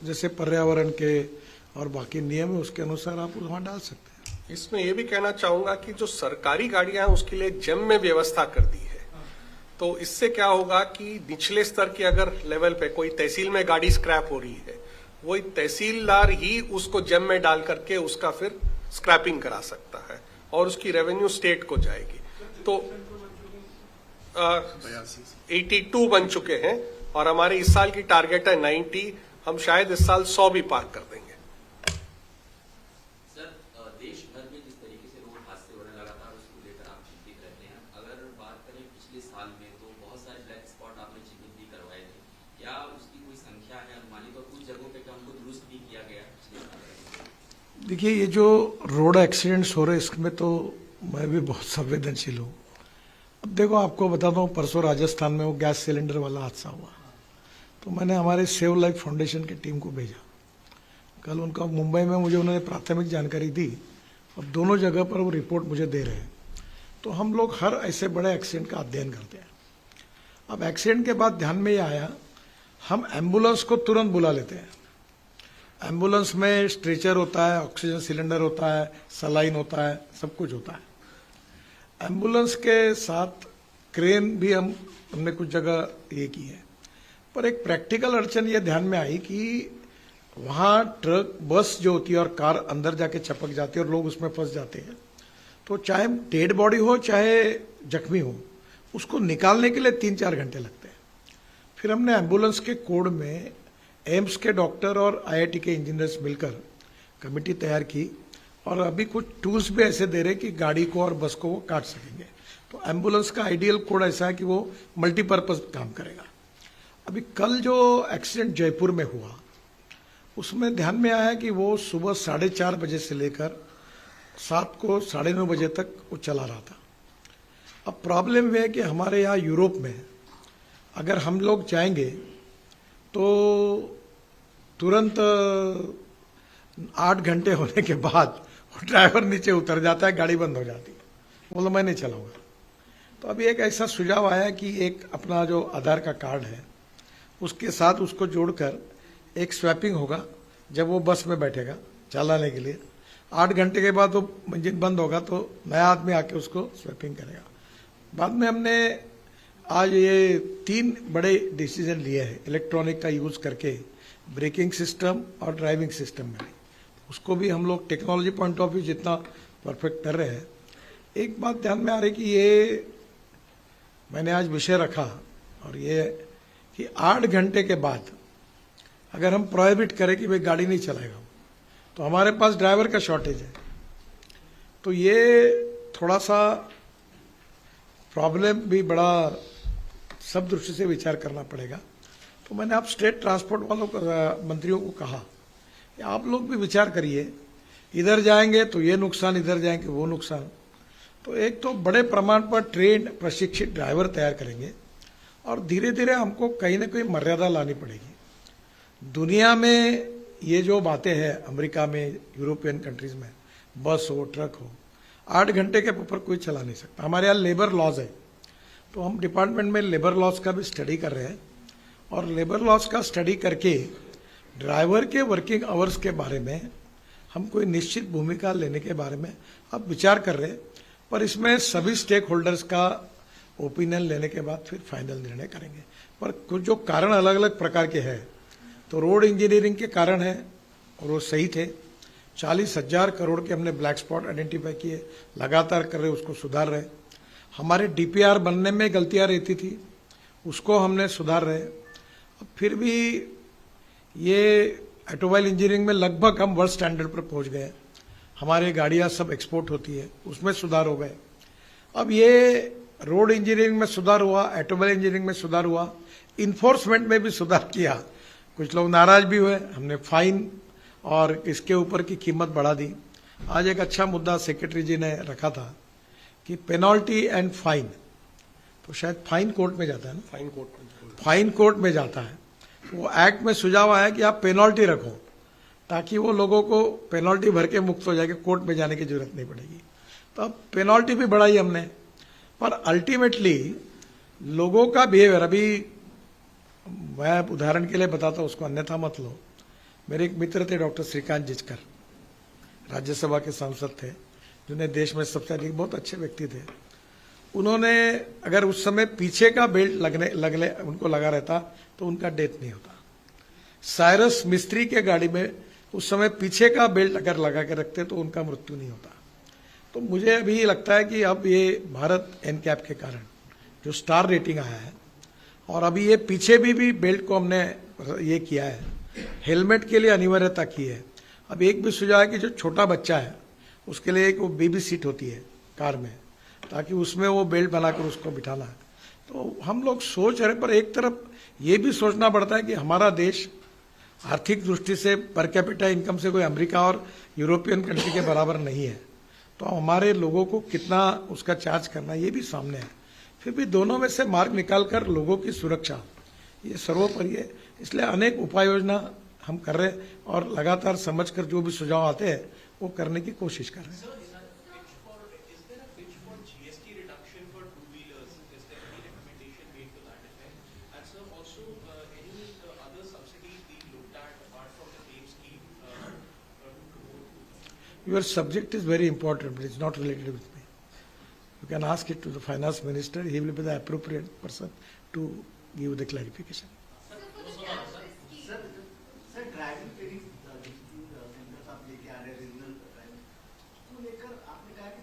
जैसे पर्यावरण के और बाकी नियम है उसके अनुसार आप वहां डाल सकते हैं। इसमें यह भी कहना चाहूंगा कि जो सरकारी गाड़ियां हैं उसके लिए जेम में व्यवस्था कर दी है। तो इससे क्या होगा कि निचले स्तर के अगर लेवल पे कोई तहसील में गाड़ी स्क्रैप हो रही है, वही तहसीलदार ही उसको जेम में डाल करके उसका फिर स्क्रैपिंग करा सकता है, और उसकी रेवेन्यू स्टेट को जाएगी। तो 82 बन चुके हैं, और हमारे इस साल की टारगेट है 90। हम शायद इस साल 100 भी पार कर देंगे। सर, देश भर में जिस तरीके से रोड हादसे होने लगातार, उसको लेकर आप चिंतित रहते हैं। अगर बात करें पिछले साल में, तो बहुत सारे ब्लैक स्पॉट आपने चिन्हित भी करवाए थे, क्या उसकी कोई संख्या है अनुमानित, और कुछ जगहों पे क्या उनको दुरुस्त भी किया गया पिछले साल? देखिए, ये जो रोड एक्सीडेंट्स हो रहे हैं इसमें तो मैं भी बहुत संवेदनशील हूँ। अब देखो, आपको बताता हूँ, परसों राजस्थान में वो गैस सिलेंडर वाला हादसा हुआ, तो मैंने हमारे सेव लाइफ फाउंडेशन की टीम को भेजा। कल उनका मुंबई में मुझे उन्होंने प्राथमिक जानकारी दी, अब दोनों जगह पर वो रिपोर्ट मुझे दे रहे हैं। तो हम लोग हर ऐसे बड़े एक्सीडेंट का अध्ययन करते हैं। अब एक्सीडेंट के बाद ध्यान में ये आया, हम एम्बुलेंस को तुरंत बुला लेते हैं। एम्बुलेंस में स्ट्रेचर होता है, ऑक्सीजन सिलेंडर होता है, सलाइन होता है, सब कुछ होता है। एम्बुलेंस के साथ क्रेन भी हमने कुछ जगह ये की है, पर एक प्रैक्टिकल अड़चन ये ध्यान में आई कि वहाँ ट्रक, बस जो होती है और कार अंदर जाके चपक जाती है और लोग उसमें फंस जाते हैं। तो चाहे डेड बॉडी हो चाहे जख्मी हो, उसको निकालने के लिए 3-4 घंटे लगते हैं। फिर हमने एम्बुलेंस के कोड में एम्स के डॉक्टर और आईआईटी के इंजीनियर्स मिलकर कमेटी तैयार की, और अभी कुछ टूल्स भी ऐसे दे रहे कि गाड़ी को और बस को वो काट सकेंगे। तो एम्बुलेंस का आइडियल कोड ऐसा है कि वो मल्टीपर्पज काम करेगा। अभी कल जो एक्सीडेंट जयपुर में हुआ, उसमें ध्यान में आया कि वो सुबह 4:30 बजे से लेकर 9:30 बजे तक वो चला रहा था। अब प्रॉब्लम ये है कि हमारे यहाँ यूरोप में अगर हम लोग जाएंगे तो तुरंत 8 घंटे होने के बाद वो ड्राइवर नीचे उतर जाता है, गाड़ी बंद हो जाती है, बोलो मैं नहीं चलाऊंगा। तो अभी एक ऐसा सुझाव आया कि एक अपना जो आधार का कार्ड है उसके साथ उसको जोड़कर एक स्वैपिंग होगा, जब वो बस में बैठेगा चलाने के लिए 8 घंटे के बाद वो इंजन बंद होगा तो नया आदमी आके उसको स्वैपिंग करेगा। बाद में हमने आज ये 3 बड़े डिसीजन लिए हैं इलेक्ट्रॉनिक का यूज करके, ब्रेकिंग सिस्टम और ड्राइविंग सिस्टम में। उसको भी हम लोग टेक्नोलॉजी पॉइंट ऑफ व्यू जितना परफेक्ट कर रहे हैं। एक बात ध्यान में आ रही कि ये मैंने आज विषय रखा, और ये कि 8 घंटे के बाद अगर हम प्रोहिबिट करें कि भाई गाड़ी नहीं चलाएगा, तो हमारे पास ड्राइवर का शॉर्टेज है। तो ये थोड़ा सा प्रॉब्लम भी बड़ा सब दृष्टि से विचार करना पड़ेगा। तो मैंने आप स्टेट ट्रांसपोर्ट वालों को, मंत्रियों को कहा कि आप लोग भी विचार करिए, इधर जाएंगे तो ये नुकसान, इधर जाएंगे वो नुकसान। तो एक तो बड़े प्रमाण पर ट्रेन प्रशिक्षित ड्राइवर तैयार करेंगे, और धीरे धीरे हमको कहीं ना कहीं मर्यादा लानी पड़ेगी। दुनिया में ये जो बातें हैं, अमेरिका में, यूरोपियन कंट्रीज में, बस हो ट्रक हो, 8 घंटे के ऊपर कोई चला नहीं सकता। हमारे यहाँ लेबर लॉज है, तो हम डिपार्टमेंट में लेबर लॉज का भी स्टडी कर रहे हैं, और लेबर लॉज का स्टडी करके ड्राइवर के वर्किंग आवर्स के बारे में हम कोई निश्चित भूमिका लेने के बारे में अब विचार कर रहे हैं। पर इसमें सभी स्टेक होल्डर्स का ओपिनियन लेने के बाद फिर फाइनल निर्णय करेंगे। पर कुछ जो कारण अलग अलग प्रकार के हैं, तो रोड इंजीनियरिंग के कारण है और वो सही थे। 40,000 करोड़ के हमने ब्लैक स्पॉट आइडेंटिफाई किए, लगातार कर रहे, उसको सुधार रहे। हमारे डीपीआर बनने में गलतियां रहती थी, उसको हमने सुधार रहे। अब फिर भी ये ऑटोमोबाइल इंजीनियरिंग में लगभग हम वर्ल्ड स्टैंडर्ड पर पहुंच गए। हमारी गाड़ियां सब एक्सपोर्ट होती है, उसमें सुधार हो गए। अब ये रोड इंजीनियरिंग में सुधार हुआ, ऑटोमोबाइल इंजीनियरिंग में सुधार हुआ, इन्फोर्समेंट में भी सुधार किया। कुछ लोग नाराज भी हुए, हमने फाइन और इसके ऊपर की कीमत बढ़ा दी। आज एक अच्छा मुद्दा सेक्रेटरी जी ने रखा था कि पेनल्टी एंड फाइन, तो शायद फाइन कोर्ट में जाता है ना, फाइन कोर्ट में जाता है। वो एक्ट में सुझाव आया कि आप पेनल्टी रखो, ताकि वो लोगों को पेनल्टी भर के मुक्त हो जाएगा, कोर्ट में जाने की जरूरत नहीं पड़ेगी। तो अब पेनल्टी भी बढ़ाई हमने, पर अल्टीमेटली लोगों का बिहेवियर, अभी मैं उदाहरण के लिए बताता हूँ, उसको अन्यथा मत लो। मेरे एक मित्र थे डॉक्टर श्रीकांत जिचकर, राज्यसभा के सांसद थे, जिन्हें देश में सबसे अधिक, बहुत अच्छे व्यक्ति थे। उन्होंने अगर उस समय पीछे का बेल्ट लगने उनको लगा रहता तो उनका डेथ नहीं होता। साइरस मिस्त्री के गाड़ी में उस समय पीछे का बेल्ट अगर लगा के रखते तो उनका मृत्यु नहीं होता। तो मुझे अभी लगता है कि अब ये भारत एनकैप के कारण जो स्टार रेटिंग आया है, और अभी ये पीछे भी बेल्ट को हमने ये किया है, हेलमेट के लिए अनिवार्यता की है। अब एक भी सुझाव है कि जो छोटा बच्चा है उसके लिए एक वो बेबी सीट होती है कार में, ताकि उसमें वो बेल्ट बनाकर उसको बिठाना है। तो हम लोग सोच रहे, पर एक तरफ ये भी सोचना पड़ता है कि हमारा देश आर्थिक दृष्टि से पर कैपिटा इनकम से कोई अमेरिका और यूरोपियन कंट्री के बराबर नहीं है, तो हमारे लोगों को कितना उसका चार्ज करना ये भी सामने है। फिर भी दोनों में से मार्ग निकालकर लोगों की सुरक्षा ये सर्वोपरि है। इसलिए अनेक उपाय योजना हम कर रहे हैं और लगातार समझकर जो भी सुझाव आते हैं वो करने की कोशिश कर रहे हैं। Your subject is very important, but it's not related with me. You can ask it to the finance minister. He will be the appropriate person to give the clarification. Sir driving training centres आप लेके आ रहे हैं regional driving को लेकर आपने कहा कि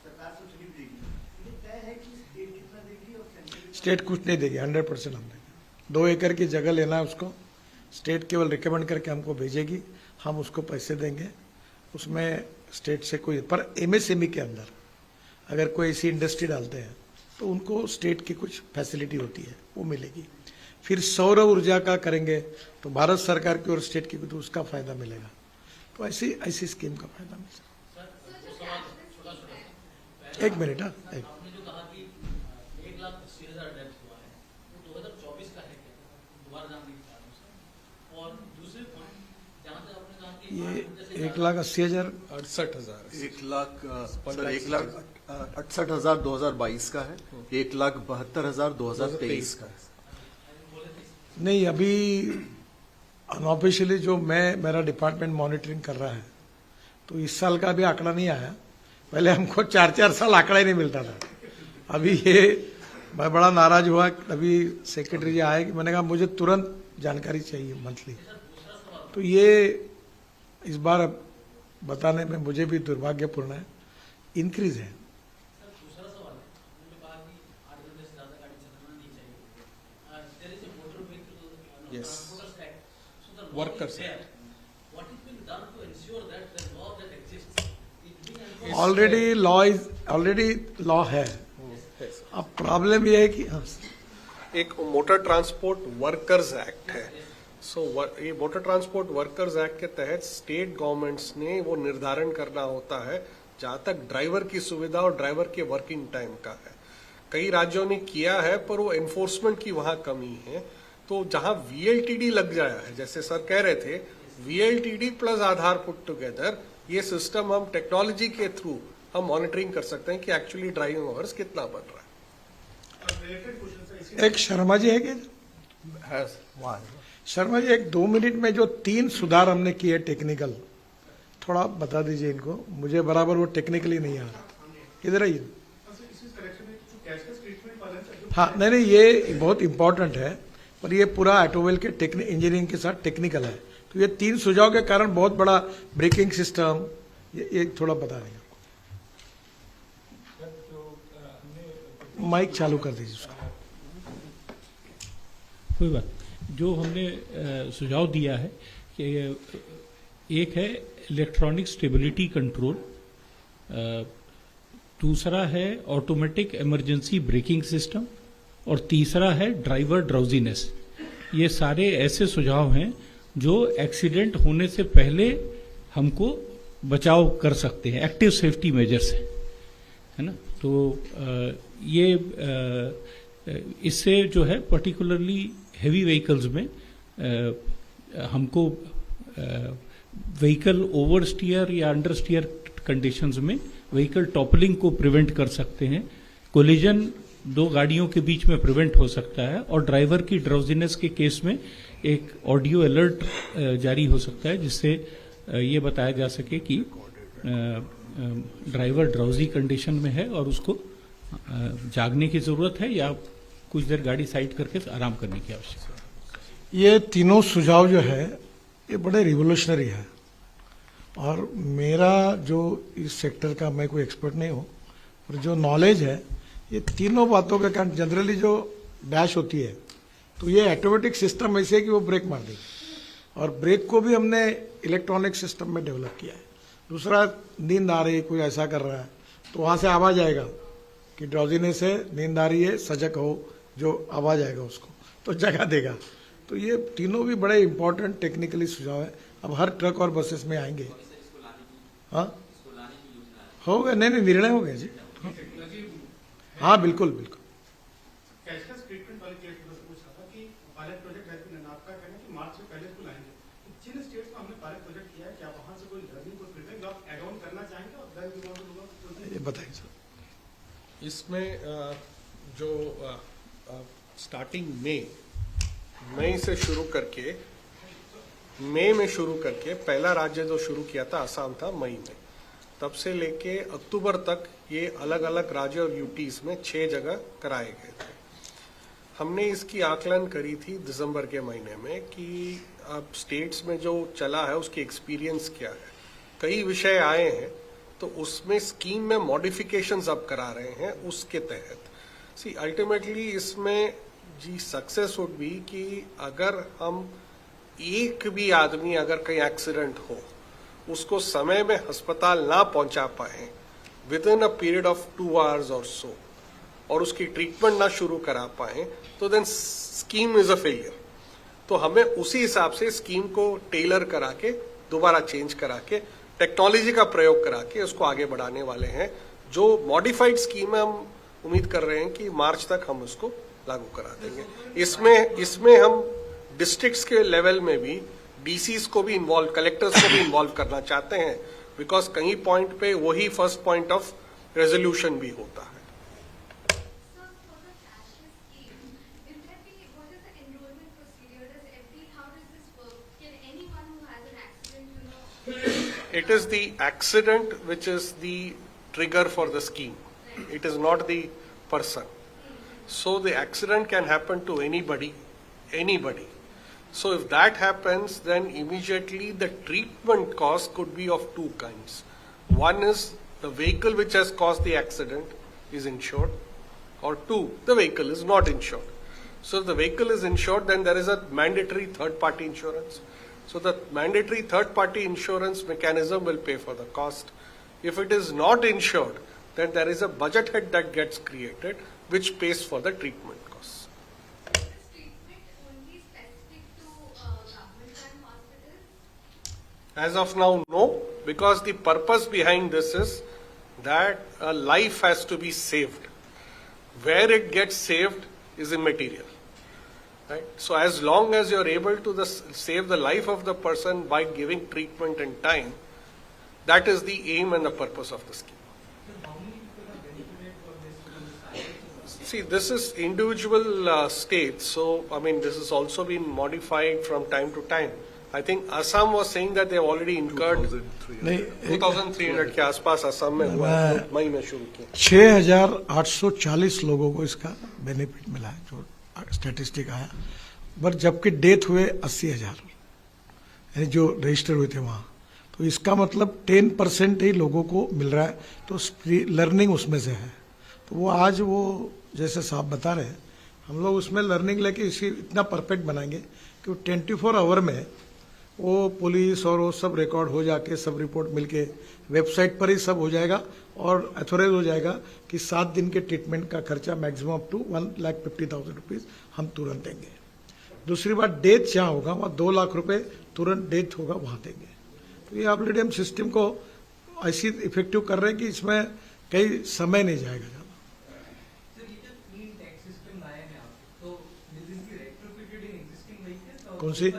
सरकार सब्सिडी देगी, ये तय है कि स्टेट कितना देगी और सेंट्रल स्टेट कुछ नहीं देगी, 100% हम देंगे। 2 एकड़ की जगह लेना है उसको, स्टेट केवल रिकमेंड करके हमको भेजेगी, हम उसको पैसे देंगे। उसमें स्टेट से कोई, पर एमएसएमई के अंदर अगर कोई ऐसी इंडस्ट्री डालते हैं तो उनको स्टेट की कुछ फैसिलिटी होती है वो मिलेगी। फिर सौर ऊर्जा का करेंगे तो भारत सरकार की और स्टेट की तो उसका फायदा मिलेगा। तो ऐसी स्कीम का फायदा मिलेगा। एक मिनट, हाँ, एक आपने जो कहा कि 1,80,000 डेथ हुआ है, वो 2024 का है क्या? दोबारा जानने की चाह रहा हूं सर। और दूसरे पॉइंट जहाँ तक आपने कहा कि ये 1,80,000 1,68,000 2022 का है, 1,72,000 2023 का है। नहीं, अभी अनऑफिशियली जो मेरा डिपार्टमेंट मॉनिटरिंग कर रहा है, तो इस साल का भी आंकड़ा नहीं आया। पहले हमको 4-4 साल आंकड़ा ही नहीं मिलता था। अभी ये मैं बड़ा नाराज हुआ, अभी सेक्रेटरी जी आए कि मैंने कहा मुझे तुरंत जानकारी चाहिए मंथली। तो ये इस बार अब बताने में मुझे भी दुर्भाग्यपूर्ण है, इंक्रीज है। दूसरा सवाल है, उन्होंने कहा कि 8 घंटे से ज्यादा गाड़ी चलाना नहीं चाहिए। There is a motor vehicle transporters act. So the law Workers is there. What is being done to ensure that the law that exists is being enforced? Already law है। अब प्रॉब्लम ये है कि हाँ, एक मोटर ट्रांसपोर्ट वर्कर्स एक्ट है। सो ये motor transport workers act के तहत स्टेट गवर्नमेंट्स ने वो निर्धारण करना होता है जहां तक ड्राइवर की सुविधा और ड्राइवर के वर्किंग टाइम का है। कई राज्यों ने किया है पर वो एनफोर्समेंट की वहां कमी है। तो जहां वीएलटीडी लग जाया है, जैसे सर कह रहे थे, वीएलटीडी प्लस आधार पुट टुगेदर, ये सिस्टम हम टेक्नोलॉजी के थ्रू हम मॉनिटरिंग कर सकते हैं कि एक्चुअली ड्राइविंग आवर्स कितना बन रहा है। रिलेटेड क्वेश्चन एक शर्मा जी है कि शर्मा जी, एक 2 मिनट में जो 3 सुधार हमने किए टेक्निकल, थोड़ा बता दीजिए इनको, मुझे बराबर वो टेक्निकली नहीं आ रहा। इधर आइए। हाँ, नहीं, ये बहुत इंपॉर्टेंट है, पर ये पूरा ऑटोमोबाइल के इंजीनियरिंग के साथ टेक्निकल है। तो ये 3 सुझाव के कारण बहुत बड़ा ब्रेकिंग सिस्टम, ये थोड़ा बता देंगे। माइक चालू कर दीजिए उसका। कोई बात, जो हमने सुझाव दिया है कि एक है इलेक्ट्रॉनिक स्टेबिलिटी कंट्रोल, दूसरा है ऑटोमेटिक इमरजेंसी ब्रेकिंग सिस्टम और तीसरा है ड्राइवर ड्राउजीनेस। ये सारे ऐसे सुझाव हैं जो एक्सीडेंट होने से पहले हमको बचाव कर सकते हैं, एक्टिव सेफ्टी मेजर्स है ना। तो ये इससे जो है पर्टिकुलरली हेवी व्हीकल्स में हमको व्हीकल ओवर स्टीयर या अंडर स्टीयर कंडीशंस में व्हीकल टॉपलिंग को प्रिवेंट कर सकते हैं। कोलिजन 2 गाड़ियों के बीच में प्रिवेंट हो सकता है और ड्राइवर की ड्राउजीनेस के केस में एक ऑडियो अलर्ट जारी हो सकता है जिससे ये बताया जा सके कि ड्राइवर ड्राउजी कंडीशन में है और उसको जागने की जरूरत है या कुछ देर गाड़ी साइड करके आराम करने की आवश्यकता है। ये तीनों सुझाव जो है ये बड़े रिवोल्यूशनरी है और मेरा जो इस सेक्टर का, मैं कोई एक्सपर्ट नहीं हूँ, पर जो नॉलेज है ये तीनों बातों के कारण जनरली जो डैश होती है तो ये ऑटोमेटिक सिस्टम ऐसे है कि वो ब्रेक मार देगी और ब्रेक को भी हमने इलेक्ट्रॉनिक सिस्टम में डेवलप किया है। दूसरा, नींद आ रही है, कोई ऐसा कर रहा है तो वहाँ से आवाज आएगा कि ड्राउजीनेस है, नींद आ रही है, सजग हो, जो आवाज आएगा उसको तो जगा देगा। तो ये तीनों भी बड़े इंपॉर्टेंट टेक्निकली सुझाव है, अब हर ट्रक और बसेस में आएंगे। हाँ हो गए, नहीं निर्णय हो गया जी। हाँ बिल्कुल बिल्कुल। कैशलेस ट्रीटमेंट वाले केस में पूछ रहा था कि पायलट प्रोजेक्ट है कि आपका कहना है कि मार्च से पहले इसको लाएंगे, जिन स्टेट्स में हमने पायलट प्रोजेक्ट किया है क्या वहां से कोई लर्निंग को प्रिपेयर आप एड ऑन करना चाहेंगे और देन वी वांट टू ये बताइए सर। इसमें जो स्टार्टिंग मई से शुरू करके मई में शुरू करके पहला राज्य जो शुरू किया था असम था मई में, तब से लेके अक्टूबर तक ये अलग अलग राज्य और यूटीज में 6 जगह कराए गए थे। हमने इसकी आकलन करी थी दिसंबर के महीने में कि अब स्टेट्स में जो चला है उसकी एक्सपीरियंस क्या है, कई विषय आए हैं तो उसमें स्कीम में मॉडिफिकेशंस अब करा रहे हैं उसके तहत। सी अल्टीमेटली इसमें जी सक्सेस वुड बी कि अगर हम एक भी आदमी अगर कहीं एक्सीडेंट हो उसको समय में अस्पताल ना पहुंचा पाए with in a period of 2 hours और सो, और उसकी ट्रीटमेंट ना शुरू करा पाए तो then scheme is a failure. तो हमें उसी हिसाब से स्कीम को टेलर करा के दोबारा चेंज करा के टेक्नोलॉजी का प्रयोग करा के उसको आगे बढ़ाने वाले हैं। जो मॉडिफाइड स्कीम है हम उम्मीद कर रहे हैं कि मार्च तक हम उसको लागू करा देंगे। इसमें हम डिस्ट्रिक्ट्स के लेवल में भी डीसीज को भी इन्वॉल्व, कलेक्टर्स को भी इन्वॉल्व करना चाहते हैं, बिकॉज कहीं पॉइंट पे वही फर्स्ट पॉइंट ऑफ रेजोल्यूशन भी होता है। It is the accident which is the trigger for the scheme. It is not the person. So the accident can happen to anybody. So if that happens, then immediately the treatment cost could be of 2 kinds. One is the vehicle which has caused the accident is insured, or 2, the vehicle is not insured. So if the vehicle is insured, then there is a mandatory third-party insurance. So the mandatory third-party insurance mechanism will pay for the cost. If it is not insured, then there is a budget head that gets created which pays for the treatment costs. Is this treatment only specific to government-run hospitals? As of now, no, because the purpose behind this is that a life has to be saved. Where it gets saved is immaterial. Right? So as long as you're able to save the life of the person by giving treatment in time, that is the aim and the purpose of the scheme. See, this is individual states, so I mean this has also been modified from time to time. I think Assam was saying that they have already incurred 2,300 के आसपास असम में हुआ है, तो मई में शुरू किया। 6,840 लोगों को इसका बेनिफिट मिला है, जो स्टैटिस्टिक आया, पर जबकि डेथ हुए 80,000, यानी जो रजिस्टर हुए थे वहां। तो इसका मतलब 10% ही लोगों को मिल रहा है, तो लर्निंग उसमें से है। तो वो आज वो जैसे साहब बता रहे हैं, हम लोग उसमें लर्निंग लेके इसी इतना परफेक्ट बनाएंगे कि 24 आवर में वो पुलिस और वो सब रिकॉर्ड हो जाके सब रिपोर्ट मिलके वेबसाइट पर ही सब हो जाएगा और अथोराइज हो जाएगा कि 7 दिन के ट्रीटमेंट का खर्चा मैक्सिमम अप टू 1,50,000 रुपीज हम तुरंत देंगे। दूसरी बात, डेथ जहाँ होगा वहाँ 2 लाख रुपए तुरंत डेथ होगा वहाँ देंगे। तो ये ऑलरेडी हम सिस्टम को ऐसी इफेक्टिव कर रहे हैं कि इसमें कई समय नहीं जाएगा ज़्यादा। कौन सी?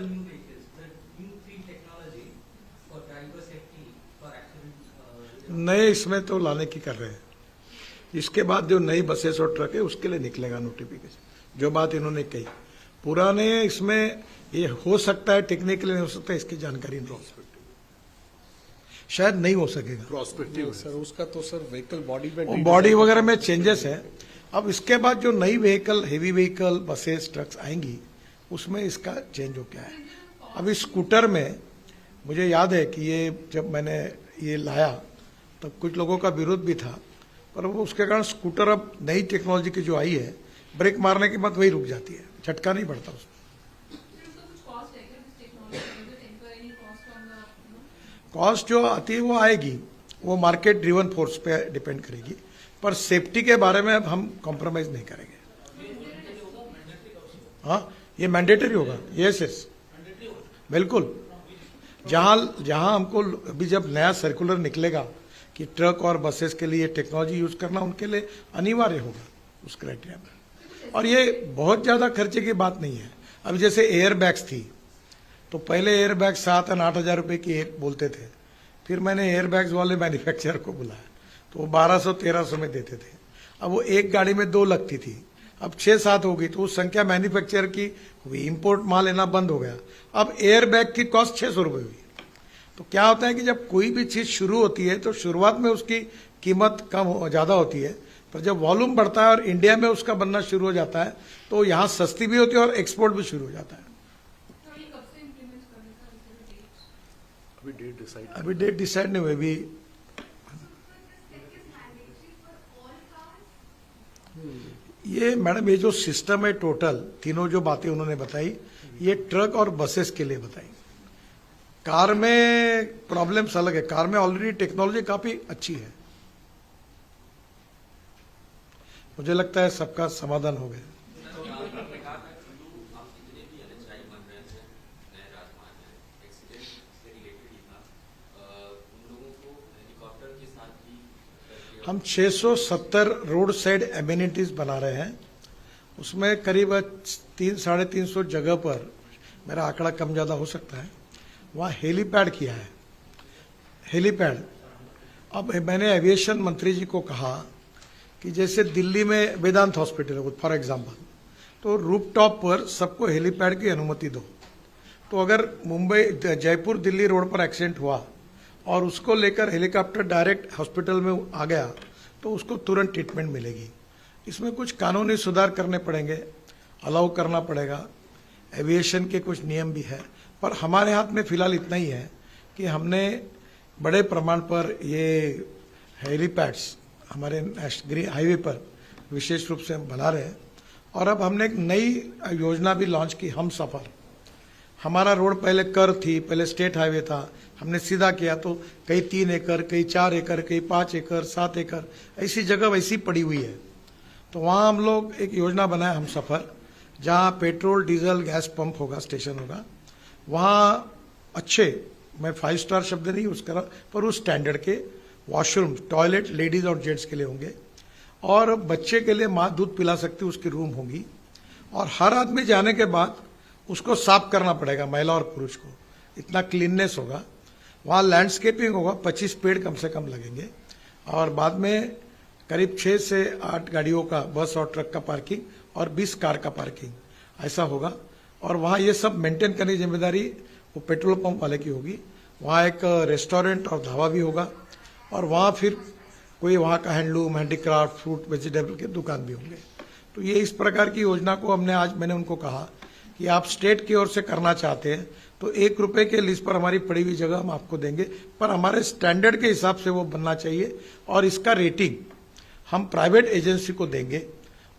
नए इसमें तो लाने की कर रहे हैं। इसके बाद जो नई बसेस और ट्रक है उसके लिए निकलेगा नोटिफिकेशन। जो बात इन्होंने कही, पुराने इसमें ये हो सकता है, टेक्निकली नहीं हो सकता, इसकी जानकारी नहीं, शायद नहीं हो सकेगा। प्रोस्पेक्टिव सर, उसका तो सर व्हीकल बॉडी वगैरह में चेंजेस है। अब इसके बाद जो नई vehicle, heavy vehicle, buses, trucks आएंगी उसमें इसका चेंज हो गया है। अभी स्कूटर में मुझे याद है कि ये जब मैंने ये लाया तब कुछ लोगों का विरोध भी था, पर वो उसके कारण स्कूटर अब नई टेक्नोलॉजी की जो आई है, ब्रेक मारने के बाद वही रुक जाती है, झटका नहीं पड़ता उसमें। कॉस्ट जो आती है वो आएगी, वो मार्केट ड्रिवन फोर्स पे डिपेंड करेगी, पर सेफ्टी के बारे में अब हम कॉम्प्रोमाइज नहीं करेंगे। हाँ, ये मैंडेटरी होगा, यस यस बिल्कुल। जहां हमको अभी जब नया सर्कुलर निकलेगा कि ट्रक और बसेस के लिए टेक्नोलॉजी यूज करना उनके लिए अनिवार्य होगा उस क्राइटेरिया में। और ये बहुत ज्यादा खर्चे की बात नहीं है। अब जैसे एयर बैग्स थी तो पहले एयर बैग 7 और 8 हजार रुपए की एक बोलते थे, फिर मैंने एयर बैग्स वाले मैन्युफैक्चरर को बुलाया तो वो 1200-1300 में देते थे। अब वो एक गाड़ी में 2 लगती थी, अब 6-7 हो गई तो वो संख्या मैन्युफैक्चरर की हुई, इंपोर्ट माल लेना बंद हो गया। अब एयर बैग की कॉस्ट 600 रुपए हुई। तो क्या होता है कि जब कोई भी चीज शुरू होती है तो शुरुआत में उसकी कीमत ज्यादा होती है, पर जब वॉल्यूम बढ़ता है और इंडिया में उसका बनना शुरू हो जाता है तो यहाँ सस्ती भी होती है और एक्सपोर्ट भी शुरू हो जाता है। अभी डेट डिसाइड नहीं हुई। अभी ये मैडम ये जो सिस्टम है टोटल तीनों जो बातें उन्होंने बताई ये ट्रक और बसेस के लिए बताई। कार में प्रॉब्लम्स अलग है, कार में ऑलरेडी टेक्नोलॉजी काफी अच्छी है, मुझे लगता है सबका समाधान हो गया। हम 670 रोड साइड एमिनिटीज बना रहे हैं, उसमें करीब 300-350 जगह पर, मेरा आंकड़ा कम ज्यादा हो सकता है, वहां हेलीपैड किया है। हेलीपैड अब मैंने एविएशन मंत्री जी को कहा कि जैसे दिल्ली में वेदांत हॉस्पिटल है फॉर एग्जांपल, तो रूफटॉप पर सबको हेलीपैड की अनुमति दो। तो अगर मुंबई जयपुर दिल्ली रोड पर एक्सीडेंट हुआ और उसको लेकर हेलीकॉप्टर डायरेक्ट हॉस्पिटल में आ गया तो उसको तुरंत ट्रीटमेंट मिलेगी। इसमें कुछ कानूनी सुधार करने पड़ेंगे, अलाउ करना पड़ेगा, एविएशन के कुछ नियम भी है, पर हमारे हाथ में फिलहाल इतना ही है कि हमने बड़े प्रमाण पर ये हेलीपैड्स हमारे नेशनल हाईवे पर विशेष रूप से हम बना रहे हैं। और अब हमने एक नई योजना भी लॉन्च की, हम सफर। हमारा रोड पहले कर थी, पहले स्टेट हाईवे था, हमने सीधा किया तो कहीं 3 एकड़, कहीं 4 एकड़, कहीं 5 एकड़, 7 एकड़ ऐसी जगह वैसी पड़ी हुई है। तो वहां हम लोग एक योजना बनाए हम सफर, जहां पेट्रोल डीजल गैस पंप होगा, स्टेशन होगा, वहां अच्छे, मैं 5 स्टार शब्द नहीं यूज कर रहा, पर उस स्टैंडर्ड के वॉशरूम, टॉयलेट लेडीज और जेंट्स के लिए होंगे, और बच्चे के लिए माँ दूध पिला सकती उसकी रूम होगी, और हर आदमी जाने के बाद उसको साफ करना पड़ेगा, महिला और पुरुष को, इतना क्लीननेस होगा। वहां लैंडस्केपिंग होगा, 25 पेड़ कम से कम लगेंगे, और बाद में करीब 6 से 8 गाड़ियों का, बस और ट्रक का पार्किंग और 20 कार का पार्किंग ऐसा होगा। और वहां ये सब मेंटेन करने की जिम्मेदारी वो पेट्रोल पंप वाले की होगी। वहां एक रेस्टोरेंट और ढाबा भी होगा, और वहां फिर कोई वहां का हैंडलूम, हैंडीक्राफ्ट, फ्रूट, वेजिटेबल के दुकान भी होंगे। तो ये इस प्रकार की योजना को हमने आज, मैंने उनको कहा कि आप स्टेट की ओर से करना चाहते हैं तो 1 रुपए के लीज पर हमारी पड़ी हुई जगह हम आपको देंगे, पर हमारे स्टैंडर्ड के हिसाब से वो बनना चाहिए, और इसका रेटिंग हम प्राइवेट एजेंसी को देंगे,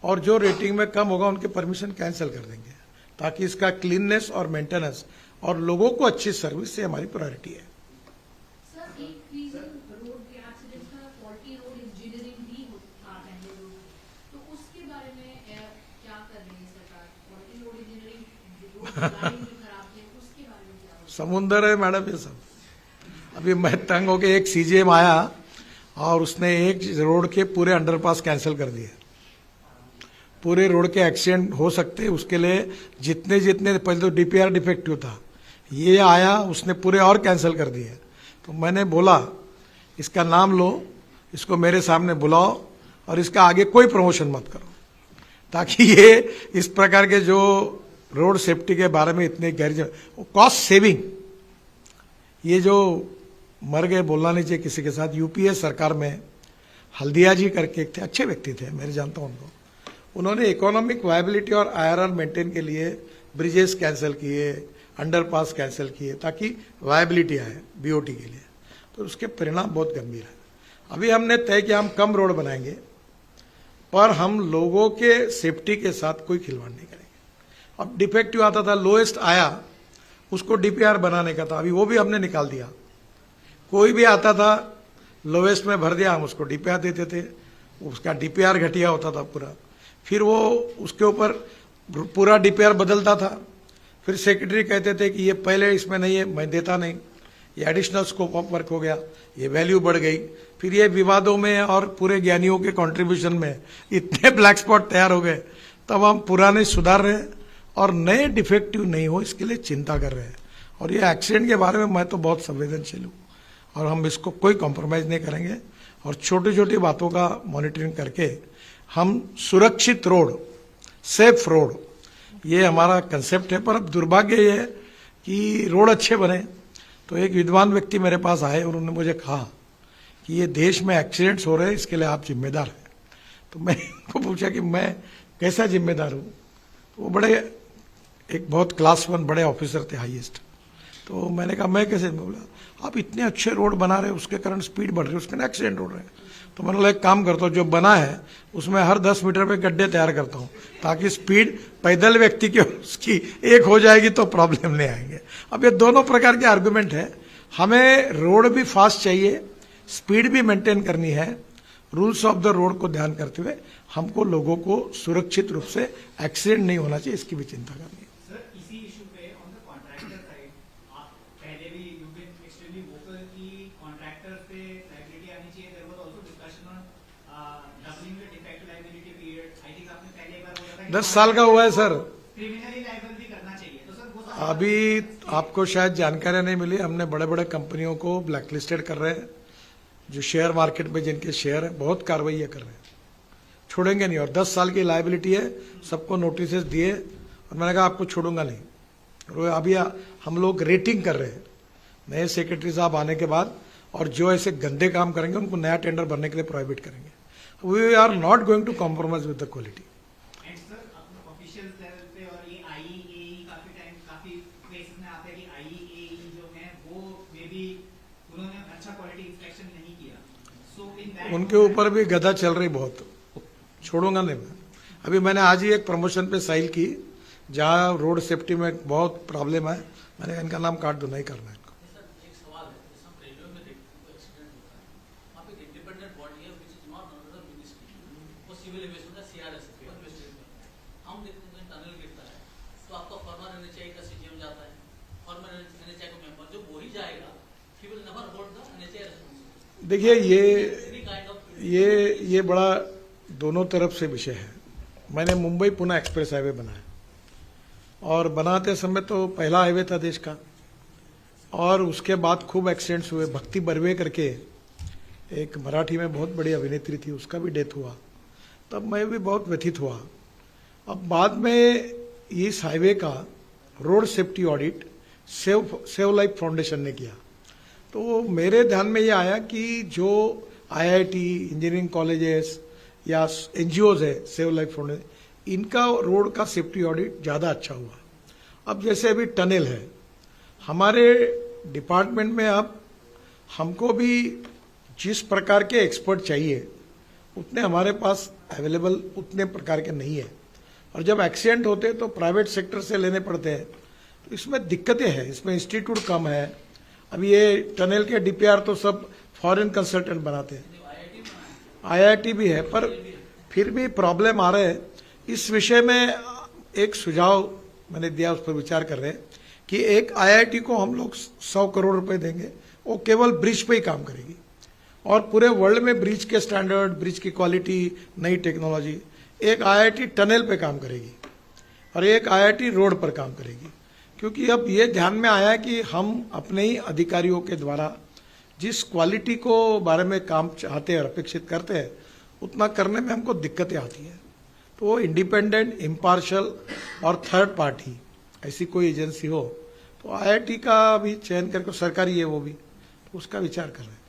और जो रेटिंग में कम होगा उनके परमिशन कैंसिल कर देंगे, ताकि इसका क्लीननेस और मेंटेनेंस और लोगों को अच्छी सर्विस से हमारी प्रायोरिटी है। सर, एक रीजन रोड के एक्सीडेंट का फॉल्टी रोड इंजीनियरिंग भी था पहले रोड, तो उसके बारे में क्या कर रही है सरकार? Faulty road engineering, road design जो खराब है उसके बारे में क्या? समुंदर है मैडम ये सब। अभी मैं तंग होके, एक सीजीएम आया और उसने एक रोड के पूरे अंडरपास कैंसिल कर दिए। पूरे रोड के एक्सीडेंट हो सकते, उसके लिए जितने जितने, पहले तो डीपीआर डिफेक्टिव था, ये आया उसने पूरे और कैंसिल कर दिए। तो मैंने बोला इसका नाम लो, इसको मेरे सामने बुलाओ, और इसका आगे कोई प्रमोशन मत करो, ताकि ये इस प्रकार के जो रोड सेफ्टी के बारे में इतने गैर, कॉस्ट सेविंग, ये जो मर गए बोलना नहीं चाहिए किसी के साथ। यूपीए सरकार में हल्दिया जी करके एक थे, अच्छे व्यक्ति थे, मेरे जानता हूं उनको, उन्होंने इकोनॉमिक वायबिलिटी और आईआरआर मेंटेन के लिए ब्रिजेस कैंसिल किए, अंडरपास कैंसिल किए, ताकि वायबिलिटी आए बीओटी के लिए। तो उसके परिणाम बहुत गंभीर है। अभी हमने तय किया हम कम रोड बनाएंगे, पर हम लोगों के सेफ्टी के साथ कोई खिलवाड़ नहीं करेंगे। अब डिफेक्टिव आता था, लोएस्ट आया, उसको डीपीआर बनाने का था, अभी वो भी हमने निकाल दिया। कोई भी आता था लोएस्ट में भर दिया, हम उसको डीपीआर देते थे, उसका डीपीआर घटिया होता था पूरा, फिर वो उसके ऊपर पूरा डीपीआर बदलता था, फिर सेक्रेटरी कहते थे कि ये पहले इसमें नहीं है, मैं देता नहीं, ये एडिशनल स्कोप ऑफ वर्क हो गया, ये वैल्यू बढ़ गई। फिर ये विवादों में और पूरे ज्ञानियों के कंट्रीब्यूशन में इतने ब्लैक स्पॉट तैयार हो गए, तब हम पुराने सुधार रहे हैं और नए डिफेक्टिव नहीं हो इसके लिए चिंता कर रहे हैं। और ये एक्सीडेंट के बारे में मैं तो बहुत संवेदनशील हूँ और हम इसको कोई कॉम्प्रोमाइज नहीं करेंगे और छोटी छोटी बातों का मॉनिटरिंग करके हम सुरक्षित रोड, सेफ रोड, ये हमारा कंसेप्ट है। पर अब दुर्भाग्य ये है कि रोड अच्छे बने तो एक विद्वान व्यक्ति मेरे पास आए और उन्होंने मुझे कहा कि ये देश में एक्सीडेंट्स हो रहे हैं, इसके लिए आप जिम्मेदार हैं। तो मैं उनको पूछा कि मैं कैसा जिम्मेदार हूँ। तो वो बड़े एक बहुत क्लास 1 बड़े ऑफिसर थे, हाईएस्ट। तो मैंने कहा मैं कैसे, बोला आप इतने अच्छे रोड बना रहे हैं, उसके कारण स्पीड बढ़ रही है, उसके कारण एक्सीडेंट हो रहे हैं। तो मैंने बोला एक काम करता हूँ, जो बना है उसमें हर 10 मीटर पे गड्ढे तैयार करता हूँ ताकि स्पीड पैदल व्यक्ति की उसकी एक हो जाएगी तो प्रॉब्लम नहीं आएंगे। अब ये दोनों प्रकार के आर्गुमेंट है। हमें रोड भी फास्ट चाहिए, स्पीड भी मेंटेन करनी है, रूल्स ऑफ द रोड को ध्यान करते हुए हमको लोगों को सुरक्षित रूप से एक्सीडेंट नहीं होना चाहिए, इसकी भी चिंता करनी है। सर, इसी इशू पे ऑन द कॉन्ट्रैक्टर साइड, आप पहले भी यू बीन एक्सट्रीमली वोकल कि कॉन्ट्रैक्टर पे लायबिलिटी आनी चाहिए। There was also discussion on doubling the defect liability period. I think आपने पहले एक बार बोला था 10 साल का हुआ है सर, क्रिमिनली लायबल भी करना चाहिए। तो सर वो अभी आपको शायद जानकारी नहीं मिली, हमने बड़े बड़े कंपनियों को ब्लैकलिस्टेड कर रहे हैं, जो शेयर मार्केट में जिनके शेयर है, बहुत कार्रवाई कर रहे हैं, छोड़ेंगे नहीं। और 10 साल की लायबिलिटी है, सबको नोटिस दिए और मैंने कहा आपको छोड़ूंगा नहीं। और अभी हम लोग रेटिंग कर रहे हैं नए सेक्रेटरी साहब आने के बाद, और जो ऐसे गंदे काम करेंगे उनको नया टेंडर भरने के लिए प्रोहिबिट करेंगे। We are not going to compromise with the quality. And sir, अपने ऑफिशियल लेवल पे और ये आईईएई काफी केसेस में आता है कि आईईएई जो है वो मे बी उन्होंने अच्छा क्वालिटी इंस्पेक्शन नहीं किया। सो इन दैट उनके ऊपर भी गदा चल रही बहुत, छोड़ूंगा नहीं मैं। अभी मैंने आज ही एक प्रमोशन पे साइल की जहां रोड सेफ्टी में बहुत प्रॉब्लम है, मैंने इनका नाम काट दो, नहीं करना है। एक सवाल है, जैसे हम रेलवे में देखते हैं एक्सीडेंट होता है, वहाँ पे एक इंडिपेंडेंट बॉडी है which is not under the ministry, वो सिविल एविएशन का सीआरएस है, हम देखते हैं टनल गिरता है तो आपका फॉर्मर एनएचआई का सीजीएम जाता है, फॉर्मर एनएचआई का मेंबर जो वो ही जाएगा, he will never hold the NHAI responsibility. देखिए ये बड़ा दोनों तरफ से विषय है। मैंने मुंबई पुणे एक्सप्रेस हाईवे बनाया और बनाते समय तो पहला हाईवे था देश का, और उसके बाद खूब एक्सीडेंट्स हुए। भक्ति बर्वे करके एक मराठी में बहुत बड़ी अभिनेत्री थी, उसका भी डेथ हुआ, तब मैं भी बहुत व्यथित हुआ। अब बाद में इस हाईवे का road safety audit save life foundation ने किया, तो मेरे ध्यान में ये आया कि जो आईआईटी, इंजीनियरिंग कॉलेजेस या एनजीओज है, सेव लाइफ फाउंडेशन, इनका रोड का सेफ्टी ऑडिट ज़्यादा अच्छा हुआ। अब जैसे अभी टनल है, हमारे डिपार्टमेंट में अब हमको भी जिस प्रकार के एक्सपर्ट चाहिए उतने हमारे पास अवेलेबल उतने प्रकार के नहीं है, और जब एक्सीडेंट होते हैं तो प्राइवेट सेक्टर से लेने पड़ते हैं, तो इसमें दिक्कतें हैं, इसमें इंस्टीट्यूट कम है। अब ये टनल के डीपीआर तो सब फॉरेन कंसल्टेंट बनाते हैं, आईआईटी भी है, पर फिर भी प्रॉब्लम आ रहे हैं। इस विषय में एक सुझाव मैंने दिया, उस पर विचार कर रहे हैं कि एक आईआईटी को हम लोग 100 करोड़ रुपए देंगे, वो केवल ब्रिज पे ही काम करेगी, और पूरे वर्ल्ड में ब्रिज के स्टैंडर्ड, ब्रिज की क्वालिटी, नई टेक्नोलॉजी, एक आईआईटी टनल पे काम करेगी और एक आईआईटी रोड पर काम करेगी। क्योंकि अब ये ध्यान में आया कि हम अपने ही अधिकारियों के द्वारा जिस क्वालिटी को बारे में काम चाहते हैं, अपेक्षित करते हैं, उतना करने में हमको दिक्कतें आती हैं। तो वो इंडिपेंडेंट, इम्पार्शल और थर्ड पार्टी ऐसी कोई एजेंसी हो, तो आईआईटी का भी चयन करके, सरकारी है वो भी, तो उसका विचार कर रहे हैं।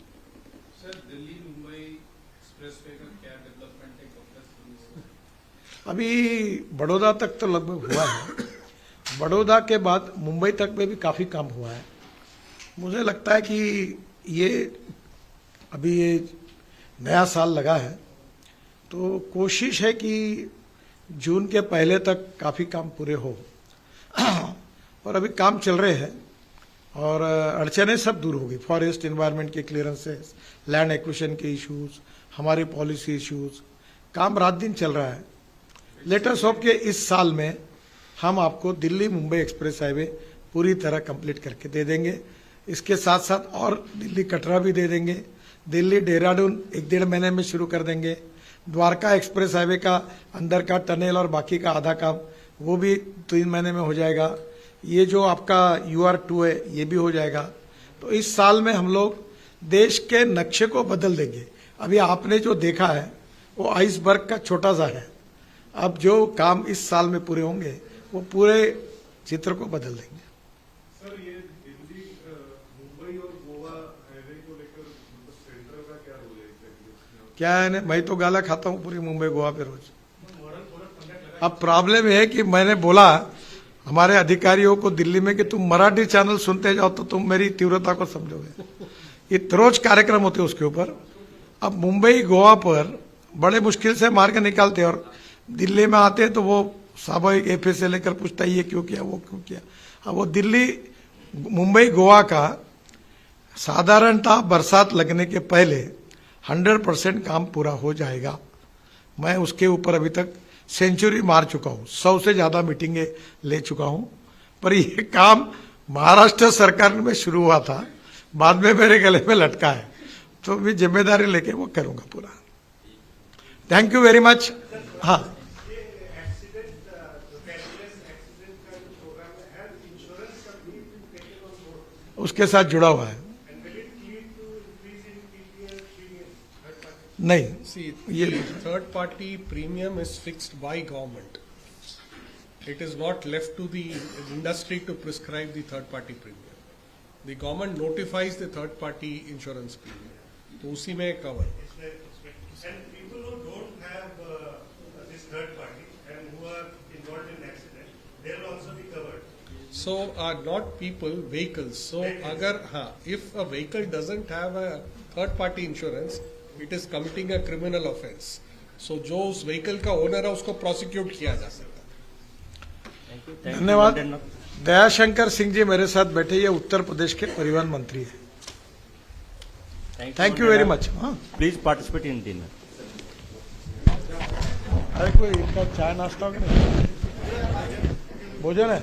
सर, दिल्ली मुंबई एक्सप्रेसवे का क्या डेवलपमेंट है कांग्रेस? अभी बड़ौदा तक तो लगभग हुआ है, बड़ौदा के बाद मुंबई तक में भी काफी काम हुआ है। मुझे लगता है कि ये अभी ये नया साल लगा है, तो कोशिश है कि जून के पहले तक काफी काम पूरे हो और अभी काम चल रहे हैं और अड़चनें सब दूर होगी। फॉरेस्ट एनवायरनमेंट के क्लियरेंसेस, लैंड एक्विजिशन के इश्यूज, हमारी पॉलिसी इश्यूज, काम रात दिन चल रहा है लेट अस होप कि इस साल में हम आपको दिल्ली मुंबई एक्सप्रेस हाईवे पूरी तरह कंप्लीट करके दे देंगे। इसके साथ साथ और दिल्ली कटरा भी दे देंगे, दिल्ली देहरादून 1-1.5 महीने में शुरू कर देंगे, द्वारका एक्सप्रेस हाईवे का अंदर का टनल और बाकी का आधा काम वो भी 3 महीने में हो जाएगा। ये जो आपका UR2 है ये भी हो जाएगा। तो इस साल में हम लोग देश के नक्शे को बदल देंगे। अभी आपने जो देखा है वो आइसबर्ग का छोटा सा है, अब जो काम इस साल में पूरे होंगे वो पूरे चित्र को बदल देंगे। सर ये दिल्ली मुंबई और गोवा हाईवे को लेकर सेंटर का क्या रोल है एग्जैक्टली? क्या है ना, मैं तो गाला खाता हूँ पूरी मुंबई गोवा पे रोज। अब प्रॉब्लम है कि मैंने बोला हमारे अधिकारियों को दिल्ली में कि तुम मराठी चैनल सुनते जाओ तो तुम मेरी तीव्रता को समझोगे। ये रोज कार्यक्रम होते उसके ऊपर। अब मुंबई गोवा पर बड़े मुश्किल से मार्ग निकालते हैं और दिल्ली में आते हैं तो वो स्वाभाविक एफए से लेकर पूछता है ये क्यों किया वो क्यों किया। अब वो दिल्ली मुंबई गोवा का साधारणतः बरसात लगने के पहले 100% काम पूरा हो जाएगा। मैं उसके ऊपर अभी तक सेंचुरी मार चुका हूं, 100 से ज्यादा मीटिंगें ले चुका हूं। पर ये काम महाराष्ट्र सरकार में शुरू हुआ था, बाद में मेरे गले में लटका है, तो मैं जिम्मेदारी लेके वो करूंगा पूरा। Thank you very much. हाँ, उसके साथ जुड़ा हुआ है। नहीं, See, ये third party premium is fixed by government. It is not left to the industry to prescribe the third party premium. The government notifies the third party insurance premium. तो उसी में cover. And people who don't have this third party and who are involved in accident, they will also be covered. So not people, vehicles. So अगर हाँ, if a vehicle doesn't have a third party insurance, it is committing a criminal offense. So जो उस vehicle का owner है उसको prosecute किया जा सकता है। धन्यवाद। दयाशंकर सिंह जी मेरे साथ बैठे, ये उत्तर प्रदेश के परिवहन मंत्री हैं। Thank you very much. Please participate in dinner. अरे कोई इनका चाय नाश्ता हो गया, भोजन है।